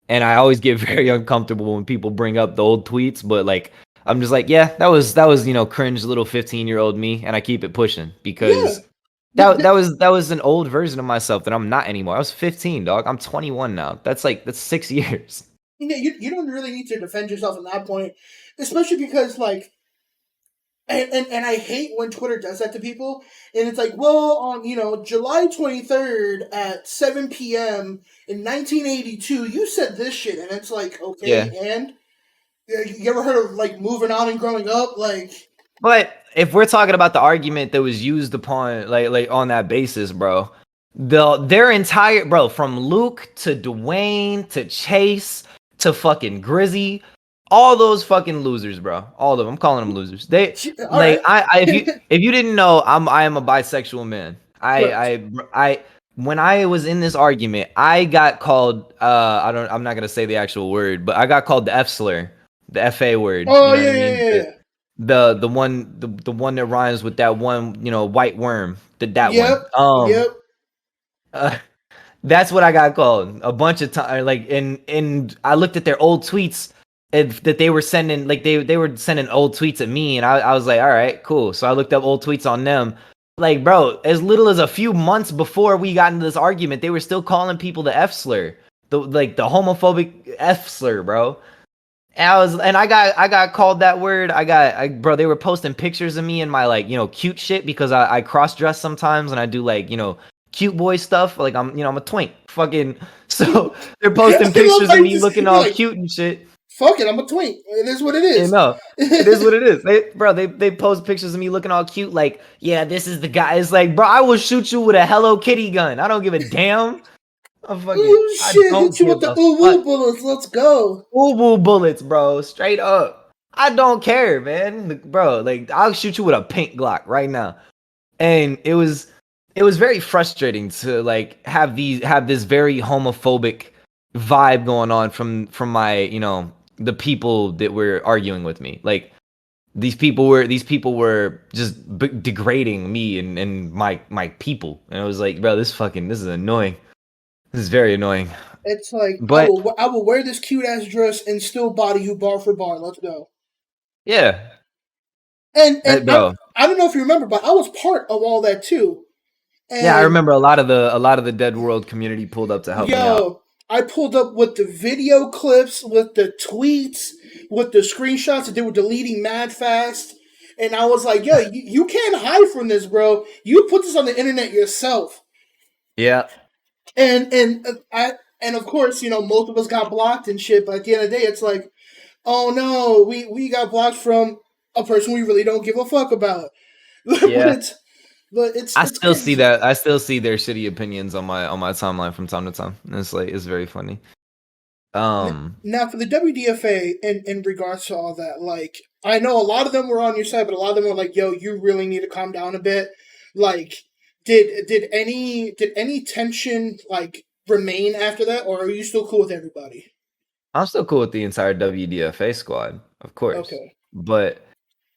Speaker 5: And I always get very uncomfortable when people bring up the old tweets, but like I'm just like, yeah, that was cringe little 15-year-old me, and I keep it pushing because that was an old version of myself that I'm not anymore. I was 15, dog. I'm 21 now. That's 6 years.
Speaker 1: Yeah, you don't really need to defend yourself at that point, especially because like, and I hate when Twitter does that to people, and it's like, well, on July 23rd at 7 p.m. in 1982, you said this shit, and it's like, okay,
Speaker 5: Yeah.
Speaker 1: and you ever heard of like moving on and growing up, like?
Speaker 5: But if we're talking about the argument that was used upon like on that basis, bro, their entire from Luke to Dwayne to Chase to fucking Grizzy, all those fucking losers, bro. All of them. I'm calling them losers. They
Speaker 1: All
Speaker 5: like
Speaker 1: right.
Speaker 5: if you didn't know, I am a bisexual man. I when I was in this argument, I got called I'm not gonna say the actual word, but I got called the F slur, the FA word.
Speaker 1: Oh,
Speaker 5: You know
Speaker 1: yeah,
Speaker 5: what I mean?
Speaker 1: yeah.
Speaker 5: The one that rhymes with that one, white worm. That
Speaker 1: Yep.
Speaker 5: one.
Speaker 1: Yep.
Speaker 5: That's what I got called a bunch of times. Like, and I looked at their old tweets that they were sending. Like they were sending old tweets at me, and I was like, all right, cool. So I looked up old tweets on them. Like, bro, as little as a few months before we got into this argument, they were still calling people the F slur, the homophobic F slur, bro. And I got called that word. Bro, they were posting pictures of me in my cute shit because I cross dress sometimes and I do cute boy stuff. Like I'm a twink. Fucking so they're posting pictures of me looking all cute and shit.
Speaker 1: Fuck it, I'm a twink. It is what it is.
Speaker 5: No, it is what it is. They post pictures of me looking all cute. Like, yeah, this is the guy. It's like, bro, I will shoot you with a Hello Kitty gun. I don't give a damn.
Speaker 1: Oh shit! Hit you with the woo bullets. Let's go.
Speaker 5: Woo bullets, bro. Straight up. I don't care, man. Bro, like I'll shoot you with a pink Glock right now. And it was very frustrating to like have this very homophobic vibe going on from my, the people that were arguing with me. Like these people were just degrading me and my people. And it was like, bro, this is annoying. This is very annoying.
Speaker 1: It's like,
Speaker 5: but
Speaker 1: I will wear this cute ass dress and still body you bar for bar. Let's go.
Speaker 5: Yeah.
Speaker 1: And bro, I don't know if you remember, but I was part of all that too.
Speaker 5: And yeah, I remember a lot of the Dead World community pulled up to help me out.
Speaker 1: I pulled up with the video clips, with the tweets, with the screenshots that they were deleting mad fast. And I was like, yo, you can't hide from this, bro. You put this on the internet yourself.
Speaker 5: Yeah.
Speaker 1: And of course, most of us got blocked and shit, but at the end of the day, it's like, oh no, we got blocked from a person we really don't give a fuck about.
Speaker 5: Yeah.
Speaker 1: I
Speaker 5: still see that. I still see their shitty opinions on my timeline from time to time. It's very funny.
Speaker 1: Now for the WDFA in regards to all that, like I know a lot of them were on your side, but a lot of them were like, yo, you really need to calm down a bit. Like Did any tension like remain after that, or are you still cool with everybody?
Speaker 5: I'm still cool with the entire WDFA squad, of course.
Speaker 1: Okay.
Speaker 5: But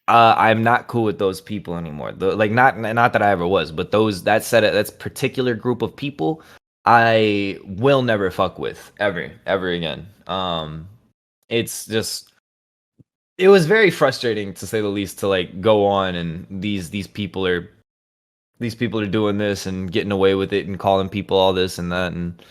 Speaker 5: I'm not cool with those people anymore. Not that I ever was, but that's particular group of people I will never fuck with ever again. It's just it was very frustrating to say the least to like go on and these people are doing this and getting away with it and calling people all this and that and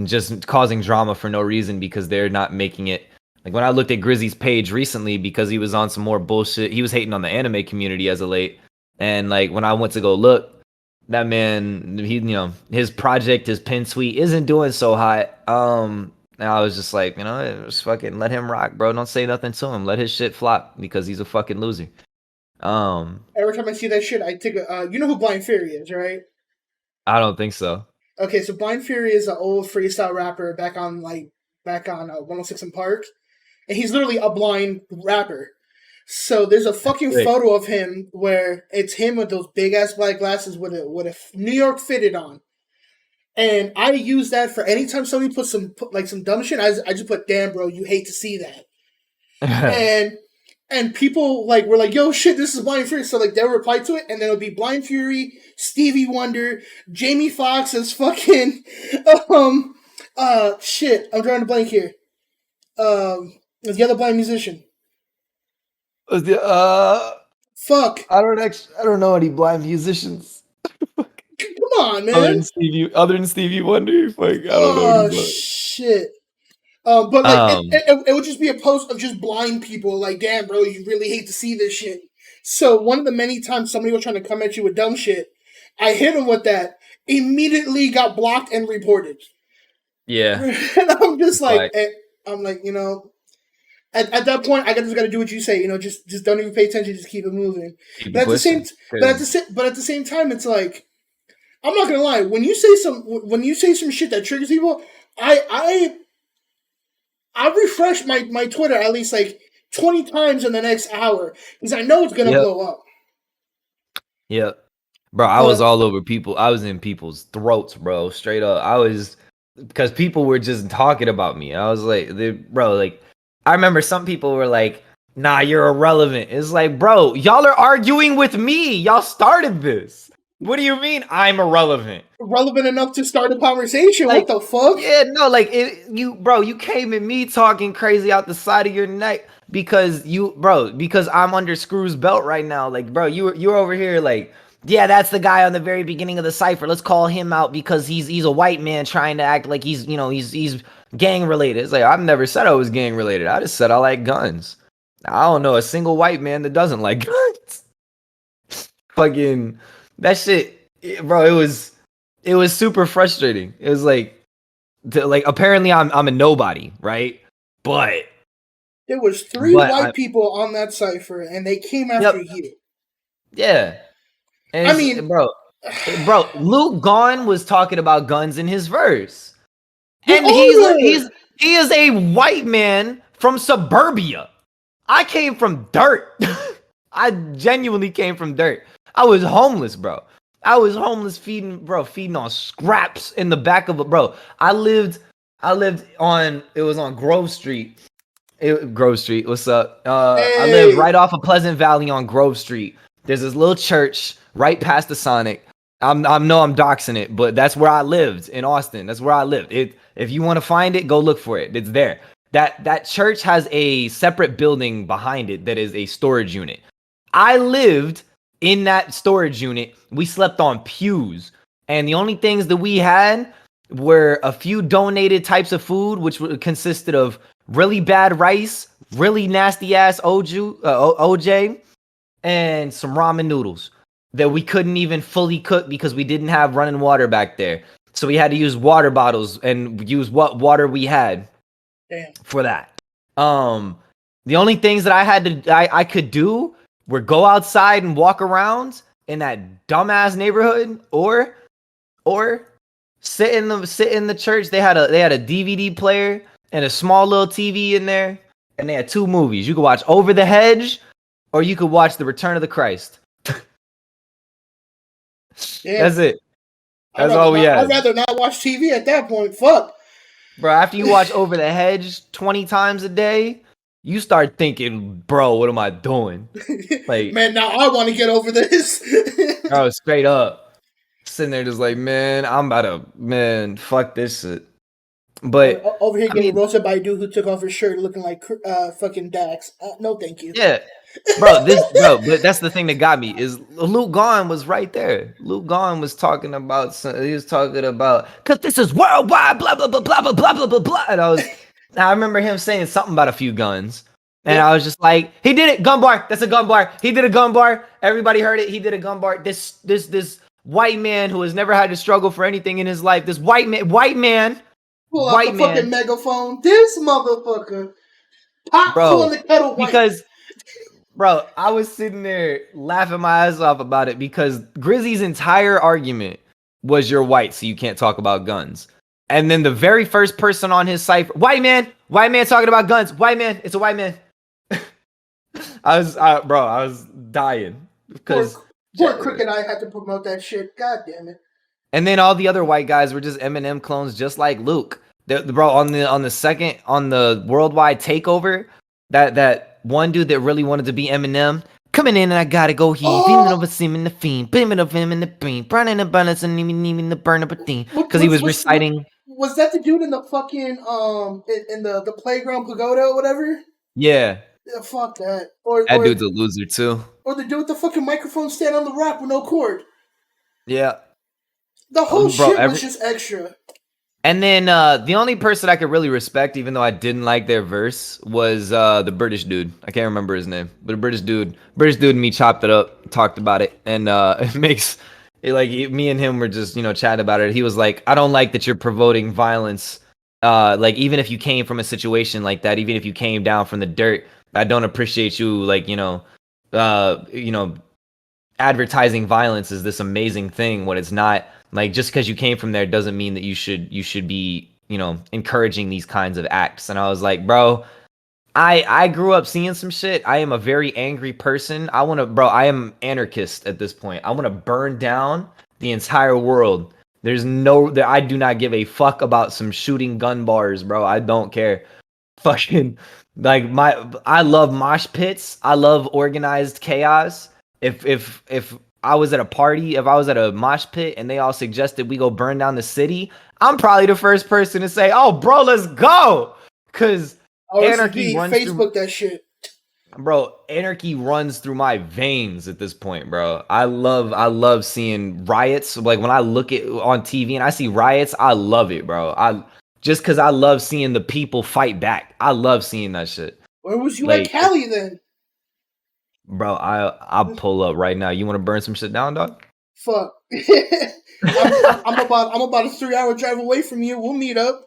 Speaker 5: just causing drama for no reason because they're not making it. Like when I looked at Grizzy's page recently because he was on some more bullshit, he was hating on the anime community as of late. And like when I went to go look, that man, his project, his pin suite isn't doing so hot. And I was just like, just fucking let him rock, bro. Don't say nothing to him. Let his shit flop because he's a fucking loser.
Speaker 1: Every time I see that shit, I take a. You know who Blind Fury is, right?
Speaker 5: I don't think so.
Speaker 1: Okay, so Blind Fury is an old freestyle rapper back on 106 in Park, and he's literally a blind rapper. So there's a fucking
Speaker 5: Wait.
Speaker 1: photo of him where it's him with those big ass black glasses with a New York fitted on, and I use that for anytime somebody puts some dumb shit. I just put, damn bro, you hate to see that, and people were like, yo shit, this is Blind Fury. So they'll reply to it, and then it'll be Blind Fury, Stevie Wonder, Jamie Foxx as fucking shit. I'm drawing a blank here. The other blind musician. Fuck.
Speaker 5: I don't know any blind musicians.
Speaker 1: Come on, man.
Speaker 5: Other than Stevie Wonder. Like, I don't know.
Speaker 1: Oh shit. But it would just be a post of just blind people. Like, damn, bro, you really hate to see this shit. So one of the many times somebody was trying to come at you with dumb shit, I hit him with that. Immediately got blocked and reported.
Speaker 5: Yeah.
Speaker 1: And I'm just like, you know, at that point, I just got to do what you say. You know, just don't even pay attention. Just keep it moving. But at the same time, it's like, I'm not gonna lie. When you say some shit that triggers people, I refresh my Twitter at least 20 times in the next hour because I know it's gonna blow up.
Speaker 5: Yep. Bro, I was all over people. I was in people's throats, bro. Straight up. Because people were just talking about me. I was like, I remember some people were like, nah, you're irrelevant. It's like, bro, y'all are arguing with me. Y'all started this. What do you mean I'm irrelevant?
Speaker 1: Relevant enough to start a conversation? What the fuck?
Speaker 5: Yeah, no, you came at me talking crazy out the side of your neck because I'm under Screw's belt right now. Like, bro, you're over here like, yeah, that's the guy on the very beginning of the cipher. Let's call him out because he's a white man trying to act like he's gang related. It's like, I've never said I was gang related. I just said I like guns. I don't know a single white man that doesn't like guns. Fucking that shit, bro. It was super frustrating. It was apparently I'm a nobody, right? But
Speaker 1: there was three white people on that cipher, and they came after you.
Speaker 5: Yeah. And I mean, bro, Luke Gone was talking about guns in his verse, and he is a white man from suburbia. I came from dirt. I genuinely came from dirt. I was homeless, bro. I was homeless feeding on scraps in the back of I lived on Grove Street. Grove Street, what's up? I lived right off of Pleasant Valley on Grove Street. There's this little church right past the Sonic. I'm doxing it, but that's where I lived in Austin. That's where I lived. If you want to find it, go look for it. It's there. That church has a separate building behind it that is a storage unit. I lived in that storage unit. We slept on pews, and the only things that we had were a few donated types of food, which consisted of really bad rice, really nasty ass OJ, and some ramen noodles that we couldn't even fully cook because we didn't have running water back there. So we had to use water bottles and use what water we had for that. The only things that I could do were go outside and walk around in that dumbass neighborhood or sit in the church. They had a DVD player and a small little TV in there, and they had two movies. You could watch Over the Hedge or you could watch The Return of the Christ. That's it. That's all we had.
Speaker 1: I'd rather not watch TV at that point. Fuck.
Speaker 5: Bro, after you watch Over the Hedge 20 times a day, you start thinking, bro, what am I doing? Like,
Speaker 1: man, now I want to get over this.
Speaker 5: Bro, straight up. Sitting there just like, man, fuck this shit. But
Speaker 1: over here getting roasted by a dude who took off his shirt looking like fucking Dax. No, thank you.
Speaker 5: Yeah. But that's the thing that got me is Luke Gone was right there. Luke Gone was talking about because this is worldwide, blah blah blah blah blah blah blah blah blah. And I remember him saying something about a few guns, and I was just like, he did it, gun bar. That's a gun bar. He did a gun bar. Everybody heard it. He did a gun bar. This white man who has never had to struggle for anything in his life. This white man.
Speaker 1: Pull out the fucking megaphone. This motherfucker. Pulling the kettle white.
Speaker 5: Because. Bro, I was sitting there laughing my ass off about it because Grizzy's entire argument was you're white, so you can't talk about guns. And then the very first person on his cipher, white man talking about guns, white man, it's a white man. I was dying because
Speaker 1: poor Cricket and I had to promote that shit. God damn it.
Speaker 5: And then all the other white guys were just Eminem clones, just like Luke. Bro, on the worldwide takeover, that one dude that really wanted to be Eminem coming in, and I gotta go here, beaming over Seaman the Fiend, beaming of him in the beam, burning abundance and needing the burn up a thing, because he was reciting.
Speaker 1: Was that the dude in the fucking in the playground pagoda or whatever?
Speaker 5: Yeah.
Speaker 1: Yeah, fuck that.
Speaker 5: That dude's a loser too.
Speaker 1: Or the dude with the fucking microphone stand on the rock with no cord.
Speaker 5: Yeah.
Speaker 1: The whole shit was just extra.
Speaker 5: And then the only person I could really respect, even though I didn't like their verse, was the British dude. I can't remember his name, but a British dude and me chopped it up, talked about it, and it makes it like me and him were just chatting about it. He was like, "I don't like that you're promoting violence. Like even if you came from a situation like that, even if you came down from the dirt, I don't appreciate you like advertising violence is this amazing thing when it's not." Like, just because you came from there doesn't mean that you should be, encouraging these kinds of acts. And I was like, bro, I grew up seeing some shit. I am a very angry person. I am anarchist at this point. I want to burn down the entire world. I do not give a fuck about some shooting gun bars, bro. I don't care. Fucking, I love mosh pits. I love organized chaos. If I was at a party, if I was at a mosh pit and they all suggested we go burn down the city, I'm probably the first person to say, "Oh, bro, let's go," because anarchy runs
Speaker 1: Facebook that shit.
Speaker 5: Bro, anarchy runs through my veins at this point, bro. I love seeing riots. Like when I look at on TV and I see riots, I love it, bro. Just because I love seeing the people fight back. I love seeing that shit.
Speaker 1: Where was you at Cali then?
Speaker 5: Bro, I'll pull up right now. You want to burn some shit down, dog?
Speaker 1: Fuck. I'm about a 3-hour drive away from you. We'll meet up.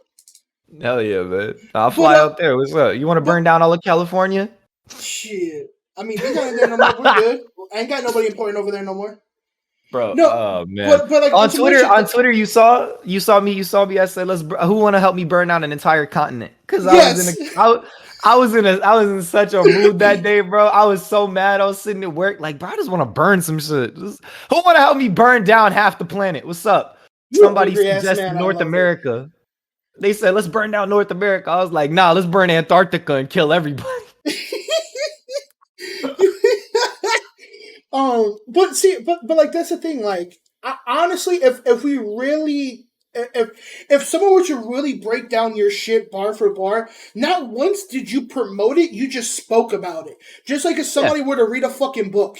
Speaker 5: Hell yeah, man. I'll fly out there. What's up? You want to burn down all of California?
Speaker 1: Shit. I mean, we got there no more. We're good. I ain't got nobody important over there no more.
Speaker 5: Bro,
Speaker 1: no,
Speaker 5: oh man. But like, on Twitter, you saw me. I said, who want to help me burn down an entire continent? Because I was in such a mood that day, bro. I was so mad. I was sitting at work, like, bro, I just want to burn some shit. Who want to help me burn down half the planet? What's up? Somebody suggested North America. They said, let's burn down North America. I was like, nah, let's burn Antarctica and kill everybody.
Speaker 1: But like that's the thing. Like, honestly, if we really. If someone were to really break down your shit bar for bar, not once did you promote it, you just spoke about it. Just like if somebody were to read a fucking book.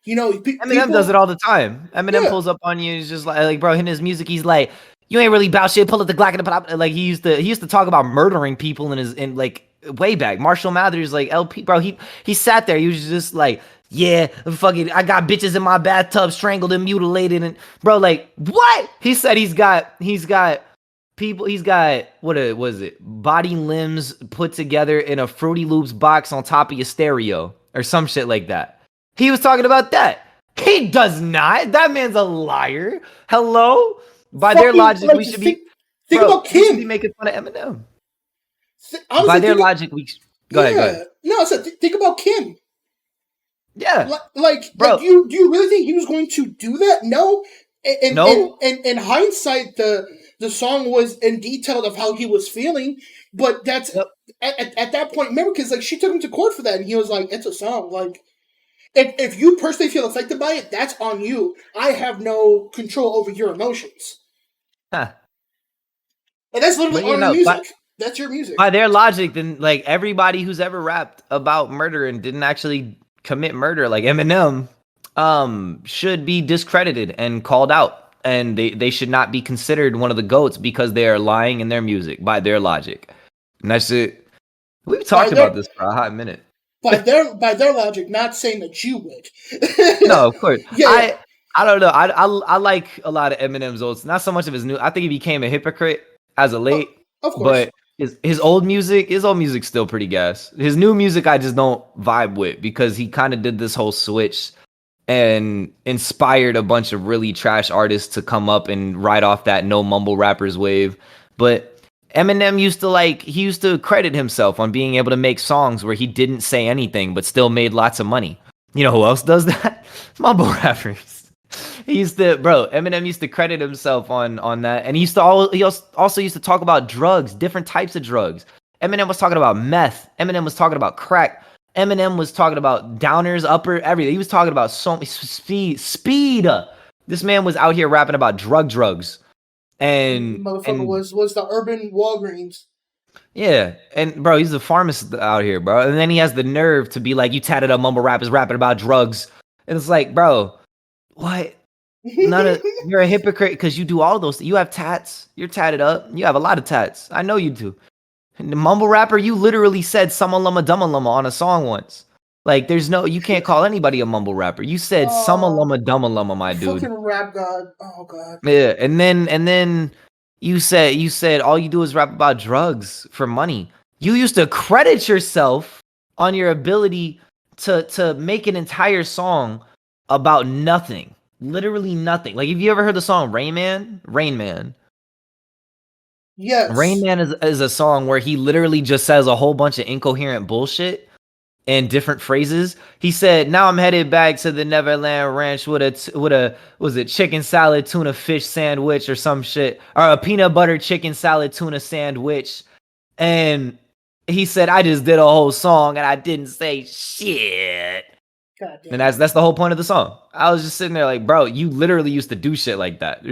Speaker 5: Eminem does it all the time. Eminem pulls up on you, he's just like, bro, in his music, he's like, you ain't really about shit, pull up the Glock and the like he used to talk about murdering people in way back. Marshall Mathers, like LP, bro, he sat there, he was just like, yeah, fucking, I got bitches in my bathtub, strangled and mutilated, and bro, like, what? He said he's got people, what was it? Body limbs put together in a Fruity Loops box on top of your stereo, or some shit like that. He was talking about that. He does not. That man's a liar. Hello? By their logic, we should be
Speaker 1: about Kim.
Speaker 5: We should be making fun of Eminem.
Speaker 1: Honestly,
Speaker 5: by their logic, go ahead.
Speaker 1: No, so think about Kim.
Speaker 5: Yeah,
Speaker 1: bro. Do you really think he was going to do that? No.
Speaker 5: No.
Speaker 1: And in hindsight, the song was in detail of how he was feeling, but that's at that point. Remember, because like she took him to court for that, and he was like, "It's a song." Like, if you personally feel affected by it, that's on you. I have no control over your emotions.
Speaker 5: Huh.
Speaker 1: And that's literally on your music. That's your music.
Speaker 5: By their logic, then like everybody who's ever rapped about murder and didn't actually commit murder, like Eminem, should be discredited and called out, and they should not be considered one of the GOATs because they are lying in their music. By their logic, and that's it. We've talked about this for a hot minute.
Speaker 1: By their logic, not saying that you would.
Speaker 5: No, of course.
Speaker 1: Yeah.
Speaker 5: I don't know. I like a lot of Eminem's old. Not so much of his new. I think he became a hypocrite as of late.
Speaker 1: Of course.
Speaker 5: But his old music's still pretty gas. His new music I just don't vibe with because he kind of did this whole switch and inspired a bunch of really trash artists to come up and ride off that no mumble rappers wave. But Eminem he used to credit himself on being able to make songs where he didn't say anything but still made lots of money. You know who else does that? Mumble rappers. Eminem used to credit himself on that, and he also used to talk about drugs, different types of drugs. Eminem was talking about meth. Eminem was talking about crack. Eminem was talking about downers, upper, everything. He was talking about so much speed. This man was out here rapping about drugs. And
Speaker 1: Motherfucker was the urban Walgreens.
Speaker 5: yeah, and bro, he's a pharmacist out here, bro. And then he has the nerve to be like, you tatted up mumble rappers rapping about drugs. And it's like, bro, what? You're a hypocrite because you do all those. You have tats. You're tatted up. You have a lot of tats. I know you do. And the mumble rapper, you literally said "summa lumma dumma lumma" on a song once. Like, you can't call anybody a mumble rapper. You said "summa lumma dumma lumma," my dude.
Speaker 1: Fucking rap god. Oh god.
Speaker 5: Yeah, and then you said all you do is rap about drugs for money. You used to credit yourself on your ability to make an entire song about nothing. Literally nothing. Like, have you ever heard the song Rain Man? Rain Man.
Speaker 1: Yes.
Speaker 5: Rain Man is a song where he literally just says a whole bunch of incoherent bullshit in different phrases. He said, "Now I'm headed back to the Neverland Ranch with a was it chicken salad, tuna fish sandwich or some shit, or a peanut butter chicken salad, tuna sandwich." And he said, "I just did a whole song and I didn't say shit." And that's the whole point of the song. I was just sitting there like, bro, you literally used to do shit like that.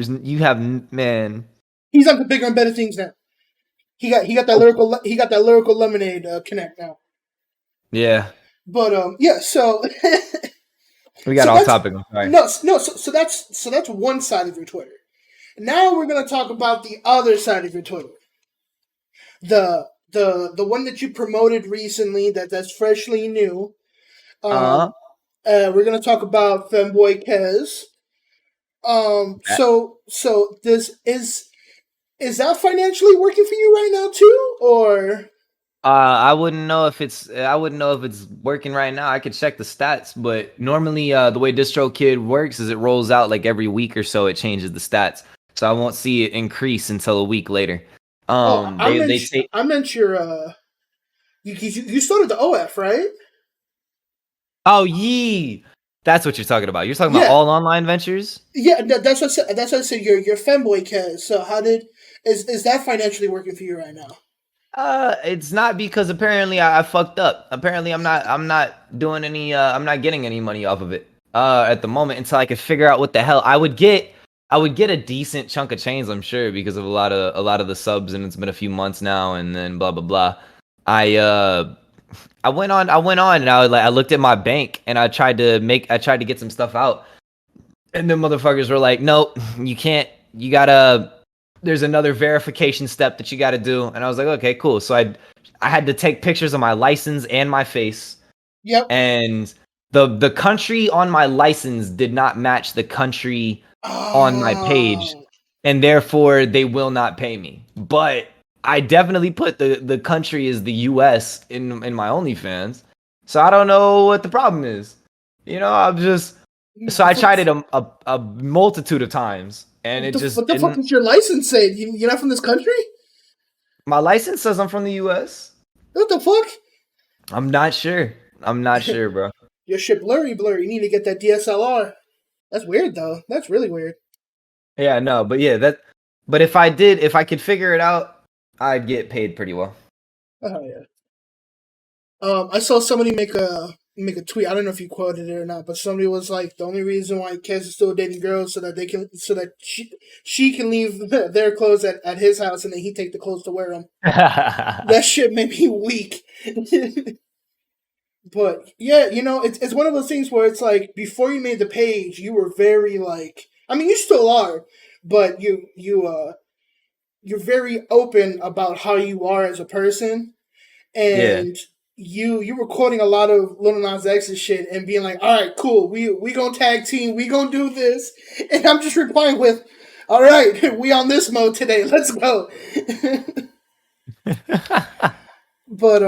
Speaker 5: Man.
Speaker 1: He's on to bigger and better things now. He got that lyrical lemonade connect now.
Speaker 5: Yeah.
Speaker 1: But yeah, so
Speaker 5: we got off topic. I'm sorry.
Speaker 1: No, so that's one side of your Twitter. Now we're gonna talk about the other side of your Twitter. The one that you promoted recently that's freshly new. We're gonna talk about Dedboii Kez. So this is that financially working for you right now too, or?
Speaker 5: I wouldn't know if it's working right now. I could check the stats, but normally the way DistroKid works is it rolls out like every week or so. It changes the stats, so I won't see it increase until a week later.
Speaker 1: I meant your you started the OF, right?
Speaker 5: Oh, yee. That's what you're talking about. You're talking about all online ventures?
Speaker 1: Yeah, that's what I said. Your Dedboii Kez. So is that financially working for you right now?
Speaker 5: It's not, because apparently I fucked up. Apparently I'm not doing any I'm not getting any money off of it at the moment until I could figure out what the hell I would get a decent chunk of change, I'm sure, because of a lot of the subs, and it's been a few months now, and then blah blah blah. I went on and I looked at my bank and I tried to get some stuff out. And then motherfuckers were like, "Nope, you can't. You gotta. There's another verification step that you gotta do." And I was like, "Okay, cool." So I had to take pictures of my license and my face.
Speaker 1: Yep.
Speaker 5: And the country on my license did not match the country on my page, and therefore they will not pay me. But I definitely put the country as the US in my OnlyFans. So I don't know what the problem is. You know, I tried it a multitude of times, and
Speaker 1: what the fuck does your license say? You're not from this country?
Speaker 5: My license says I'm from the US.
Speaker 1: What the fuck?
Speaker 5: I'm not sure, bro.
Speaker 1: Your shit blurry. You need to get that DSLR. That's weird though. That's really weird.
Speaker 5: Yeah, no, but yeah, but if I could figure it out, I'd get paid pretty well.
Speaker 1: Oh yeah. I saw somebody make a tweet. I don't know if you quoted it or not, but somebody was like, the only reason why Kez is still dating girls so that she can leave their clothes at his house and then he take the clothes to wear them. That shit made me weak. But yeah, you know, it's one of those things where it's like, before you made the page, you were very like, I mean, you still are, but you're very open about how you are as a person, and you were quoting a lot of Lil Nas X's shit and being like, all right, cool, we gonna tag team, we gonna do this, and I'm just replying with, all right, we on this mode today, let's go. But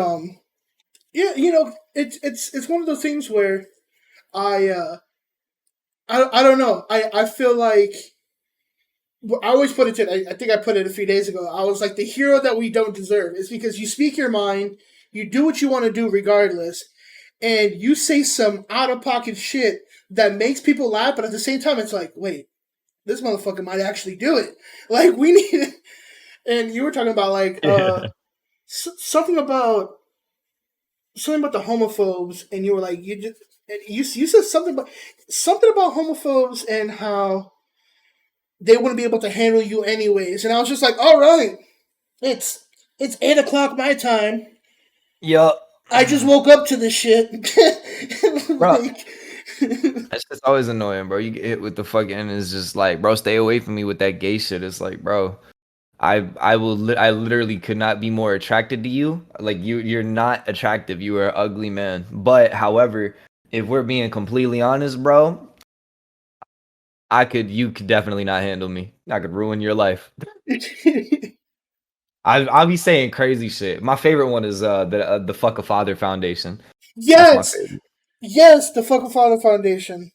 Speaker 1: yeah, you know, it's one of those things where I I don't know. I feel like I always put it to. I think I put it a few days ago. I was like the hero that we don't deserve. It's because you speak your mind, you do what you want to do regardless, and you say some out of pocket shit that makes people laugh. But at the same time, it's like, wait, this motherfucker might actually do it. Like we need it. And you were talking about like something about the homophobes, and you were like you said something about homophobes and how they wouldn't be able to handle you anyways. And I was just like, all right, it's 8 o'clock my time.
Speaker 5: Yup.
Speaker 1: I just woke up to this shit.
Speaker 5: Bro.
Speaker 1: Like,
Speaker 5: That's just always annoying, bro. You get hit with the fucking, it's just like, bro, stay away from me with that gay shit. It's like, bro, I literally could not be more attracted to you. Like you're not attractive. You are an ugly man. But however, if we're being completely honest, bro, you could definitely not handle me. I could ruin your life. I'll be saying crazy shit. My favorite one is the Fuck a Father Foundation. That's my
Speaker 1: yes,
Speaker 5: favorite.
Speaker 1: yes, the fucking Father Foundation.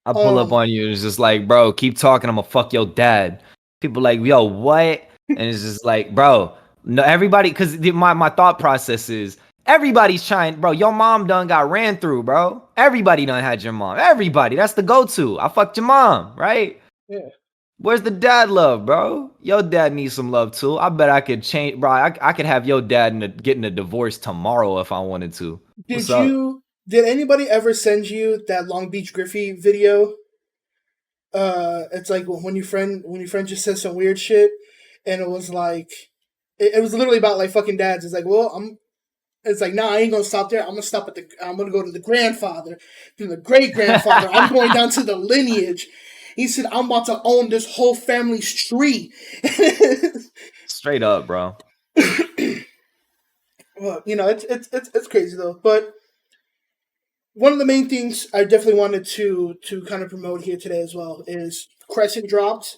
Speaker 5: I pull up on you and it's just like, bro, keep talking. I'm gonna fuck your dad. People like, yo, what? And it's just like, bro, no, everybody, because my thought process is everybody's trying, bro. Your mom done got ran through, bro. Everybody done had your mom. Everybody, that's the go-to. I fucked your mom, right?
Speaker 1: Yeah.
Speaker 5: Where's the dad love, bro? Your dad needs some love too. I bet I could change, bro. I could have your dad getting a divorce tomorrow if I wanted to. What's up?
Speaker 1: Did anybody ever send you that Long Beach Griffey video? It's like when your friend just says some weird shit, and it was like, it was literally about like fucking dads. It's like, well, it's like, nah, I ain't gonna stop there. I'm gonna go to the grandfather, to the great grandfather. I'm going down to the lineage. He said, I'm about to own this whole family's tree.
Speaker 5: Straight up, bro.
Speaker 1: Well, it's crazy though. But one of the main things I definitely wanted to kind of promote here today as well is Crescent dropped.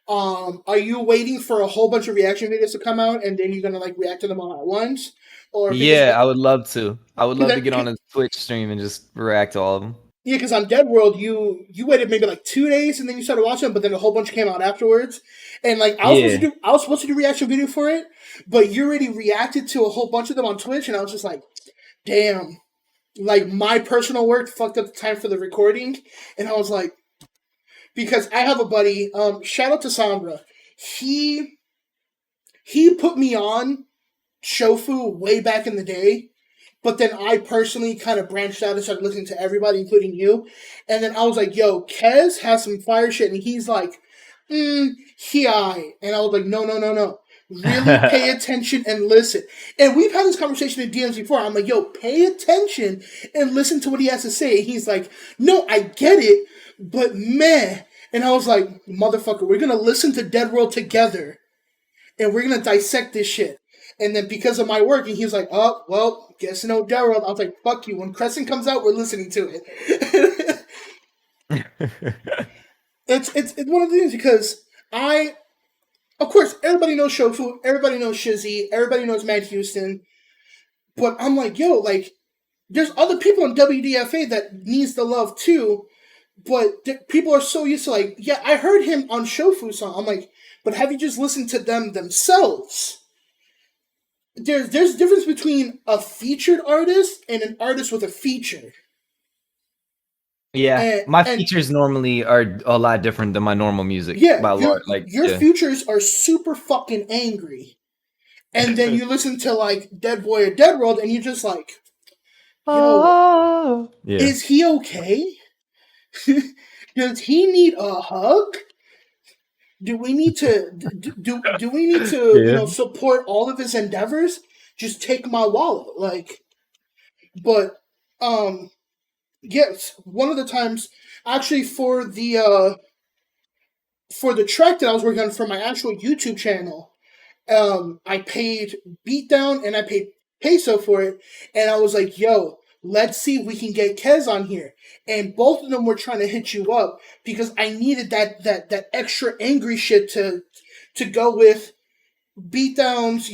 Speaker 1: Are you waiting for a whole bunch of reaction videos to come out and then you're gonna like react to them all at once? Or
Speaker 5: Yeah, I would love to. I would love to get on
Speaker 1: because
Speaker 5: a Twitch stream and just react to all of them.
Speaker 1: yeah, because on Dead World you waited maybe like 2 days and then you started watching, but then a whole bunch came out afterwards. And like I was supposed to do reaction video for it, but you already reacted to a whole bunch of them on Twitch, and I was just like, damn. Like my personal work fucked up the time for the recording, and I was like, because I have a buddy, shout out to Sombra. He put me on Shofu way back in the day, but then I personally kind of branched out and started listening to everybody, including you. And then I was like, yo, Kez has some fire shit, and he's like, and I was like, no. Really pay attention and listen. And we've had this conversation in DMs before. I'm like, yo, pay attention and listen to what he has to say. He's like, no, I get it, but meh. And I was like, motherfucker, we're going to listen to Dead World together. And we're going to dissect this shit. And then because of my work, and he was like, oh, well, guess no Dead World. I was like, fuck you. When Crescent comes out, we're listening to it. It's one of the things because of course, everybody knows Shofu, everybody knows Shizzy, everybody knows Matt Houston, but I'm like, yo, like, there's other people in WDFA that needs the love too, but people are so used to like, yeah, I heard him on Shofu song. I'm like, but have you just listened to them themselves? There's a difference between a featured artist and an artist with a feature.
Speaker 5: Yeah, my features normally are a lot different than my normal music.
Speaker 1: Yeah, your features are super fucking angry, and then you listen to like Dedboii or Dead World, and you're just like, yo, is he okay? Does he need a hug? Do we need to support all of his endeavors? Just take my wallet, like, but yes, one of the times, actually, for the track that I was working on for my actual YouTube channel, I paid Beatdown and I paid Peso for it, and I was like, yo, let's see if we can get Kez on here. And both of them were trying to hit you up because I needed that extra angry shit to go with Beatdown's,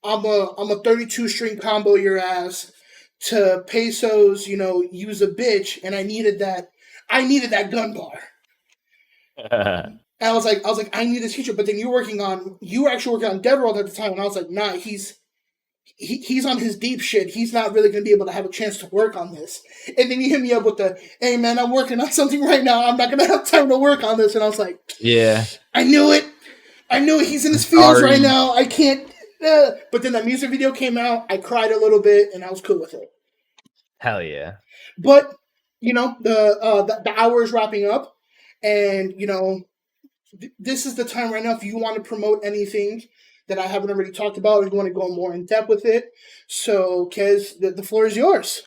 Speaker 1: I'm a 32 string combo your ass, to Pesos, use a bitch, and I needed that I needed that gun bar. And I was like, I need this feature. But then you were actually working on Dead World at the time, and I was like, nah, he's on his deep shit. He's not really going to be able to have a chance to work on this. And then you hit me up with hey man, I'm working on something right now. I'm not going to have time to work on this. And I was like,
Speaker 5: yeah,
Speaker 1: I knew it. He's in his feels right now. I can't. But then that music video came out. I cried a little bit, and I was cool with it.
Speaker 5: Hell yeah.
Speaker 1: But the hour is wrapping up, and this is the time right now if you want to promote anything that I haven't already talked about, or you want to go more in depth with it. So, Kez, the floor is yours.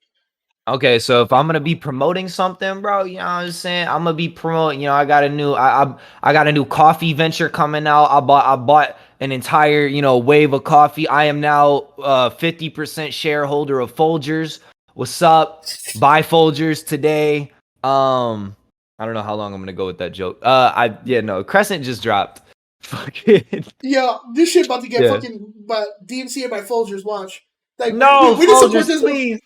Speaker 5: Okay, so if I'm gonna be promoting something, bro, you know what I'm saying? I'm gonna be promoting. I got a new, I got a new coffee venture coming out. I bought an entire, wave of coffee. I am now 50% shareholder of Folgers. What's up? Buy Folgers today. I don't know how long I'm gonna go with that joke. Crescent just dropped. Fucking
Speaker 1: yeah, this shit about to get fucking DMCA by Folgers. Watch. Like,
Speaker 5: no,
Speaker 1: we
Speaker 5: Folgers, please.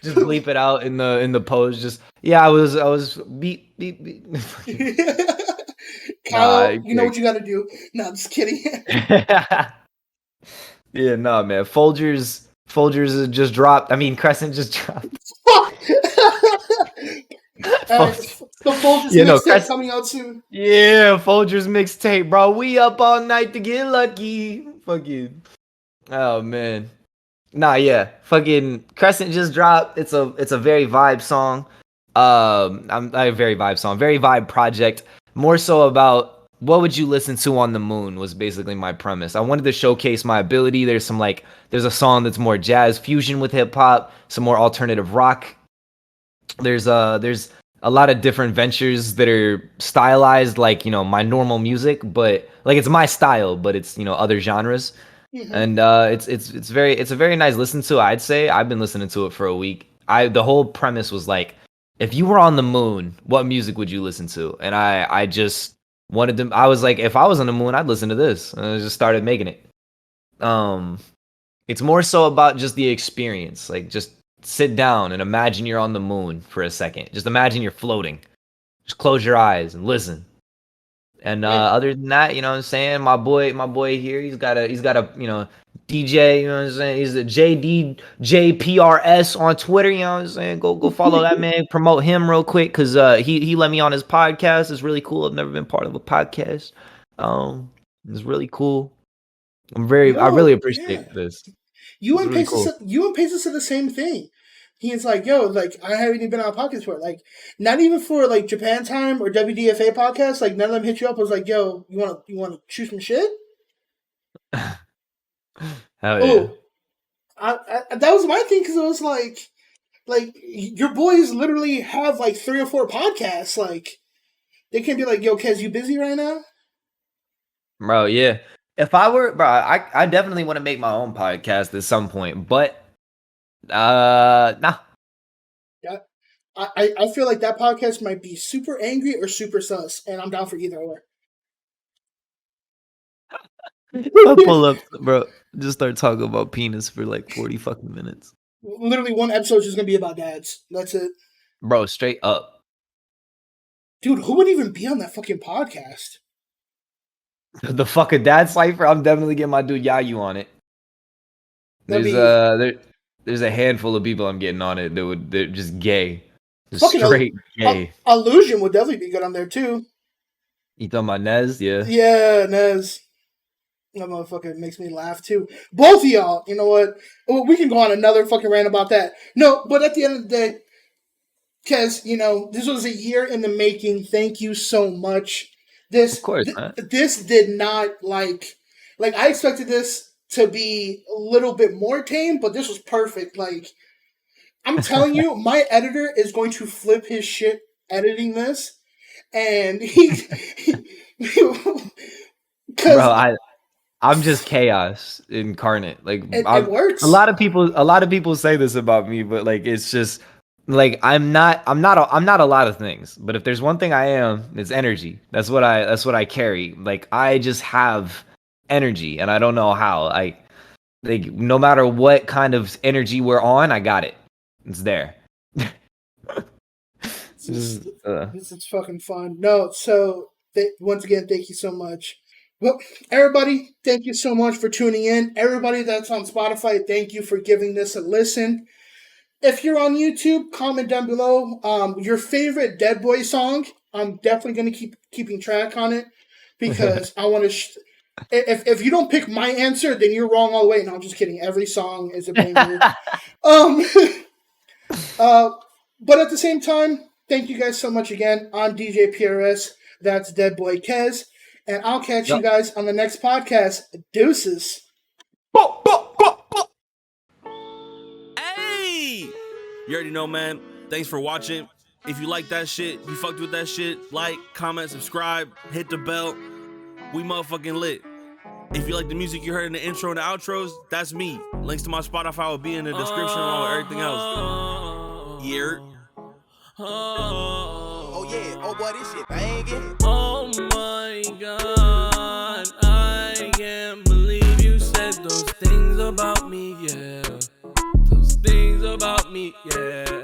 Speaker 5: Just bleep it out in the post. Just I was beep beep beep.
Speaker 1: Kyle, you know what you got to do. No, I'm just kidding.
Speaker 5: Yeah, no, man. Folgers just dropped. I mean, Crescent just dropped.
Speaker 1: The Folgers mixtape coming out soon.
Speaker 5: Yeah, Folgers mixtape, bro. We up all night to get lucky. Fucking. Oh man. Nah, yeah. Fucking Crescent just dropped. It's a very vibe song. Very vibe song. Very vibe project. More so about what would you listen to on the moon was basically my premise. I wanted to showcase my ability. There's a song that's more jazz fusion with hip hop, some more alternative rock. There's a lot of different ventures that are stylized like, my normal music, but like it's my style, but it's, other genres. Mm-hmm. And it's a very nice listen to. I'd say I've been listening to it for a week. The whole premise was like, if you were on the moon, what music would you listen to? And I just wanted to. I was like, if I was on the moon, I'd listen to this. And I just started making it. It's more so about just the experience. Like, just sit down and imagine you're on the moon for a second. Just imagine you're floating. Just close your eyes and listen. And other than that, you know what I'm saying? My boy here, he's got a DJ, you know what I'm saying? He's a JDJPRS on Twitter, you know what I'm saying? Go follow that man, promote him real quick, cause he let me on his podcast. It's really cool. I've never been part of a podcast. It's really cool. I really appreciate this.
Speaker 1: You and Paces said the same thing. He's like, yo, like, I haven't even been on a podcast for it. Like, not even for, like, Japan Time or WDFA podcast. Like, none of them hit you up. I was like, yo, you want to shoot some shit?
Speaker 5: Hell yeah.
Speaker 1: That was my thing, because it was like, your boys literally have, like, 3 or 4 podcasts. Like, they can't be like, yo, Kez, you busy right now?
Speaker 5: Bro, yeah. If I were, bro, I definitely want to make my own podcast at some point, but nah.
Speaker 1: Yeah, I feel like that podcast might be super angry or super sus, and I'm down for either or.
Speaker 5: I'll pull up, bro. Just start talking about penis for like 40 fucking minutes.
Speaker 1: Literally, one episode is just gonna be about dads. That's it,
Speaker 5: bro. Straight up,
Speaker 1: dude. Who would even be on that fucking podcast?
Speaker 5: The fucking dad cipher. I'm definitely getting my dude Yayu on it. There's a handful of people I'm getting on it they're just gay. Just straight gay.
Speaker 1: Illusion would definitely be good on there too.
Speaker 5: You talking about Nez? Yeah.
Speaker 1: Yeah, Nez. That motherfucker makes me laugh too. Both of y'all, you know what? We can go on another fucking rant about that. No, but at the end of the day, Kez, this was a year in the making. Thank you so much. This, of course, this did not like I expected this to be a little bit more tame, but this was perfect. Like, I'm telling you, my editor is going to flip his shit editing this, and
Speaker 5: bro, I'm just chaos incarnate. Like,
Speaker 1: it works.
Speaker 5: A lot of people say this about me, but like, it's just like I'm not a lot of things. But if there's one thing I am, it's energy. That's what I carry. Like, I just have energy, and I don't know how. Like, no matter what kind of energy we're on, I got it. It's there.
Speaker 1: This is fucking fun. No, so once again, thank you so much. Well, everybody, thank you so much for tuning in. Everybody that's on Spotify, thank you for giving this a listen. If you're on YouTube, comment down below your favorite Dedboii song. I'm definitely going to keep keeping track on it because I want to. If you don't pick my answer, then you're wrong all the way. No, I'm just kidding. Every song is a banger. But at the same time, thank you guys so much again. I'm DJ PRS. That's Dedboii Kez. And I'll catch you guys on the next podcast. Deuces.
Speaker 4: Hey! You already know, man. Thanks for watching. If you like that shit, you fucked with that shit, like, comment, subscribe, hit the bell. We motherfucking lit. If you like the music you heard in the intro and the outros, that's me. Links to my Spotify will be in the description along with everything else. Yeah.
Speaker 2: Oh yeah, oh boy, this shit banging.
Speaker 4: Oh my God, I can't believe you said those things about me, yeah. Those things about me, yeah.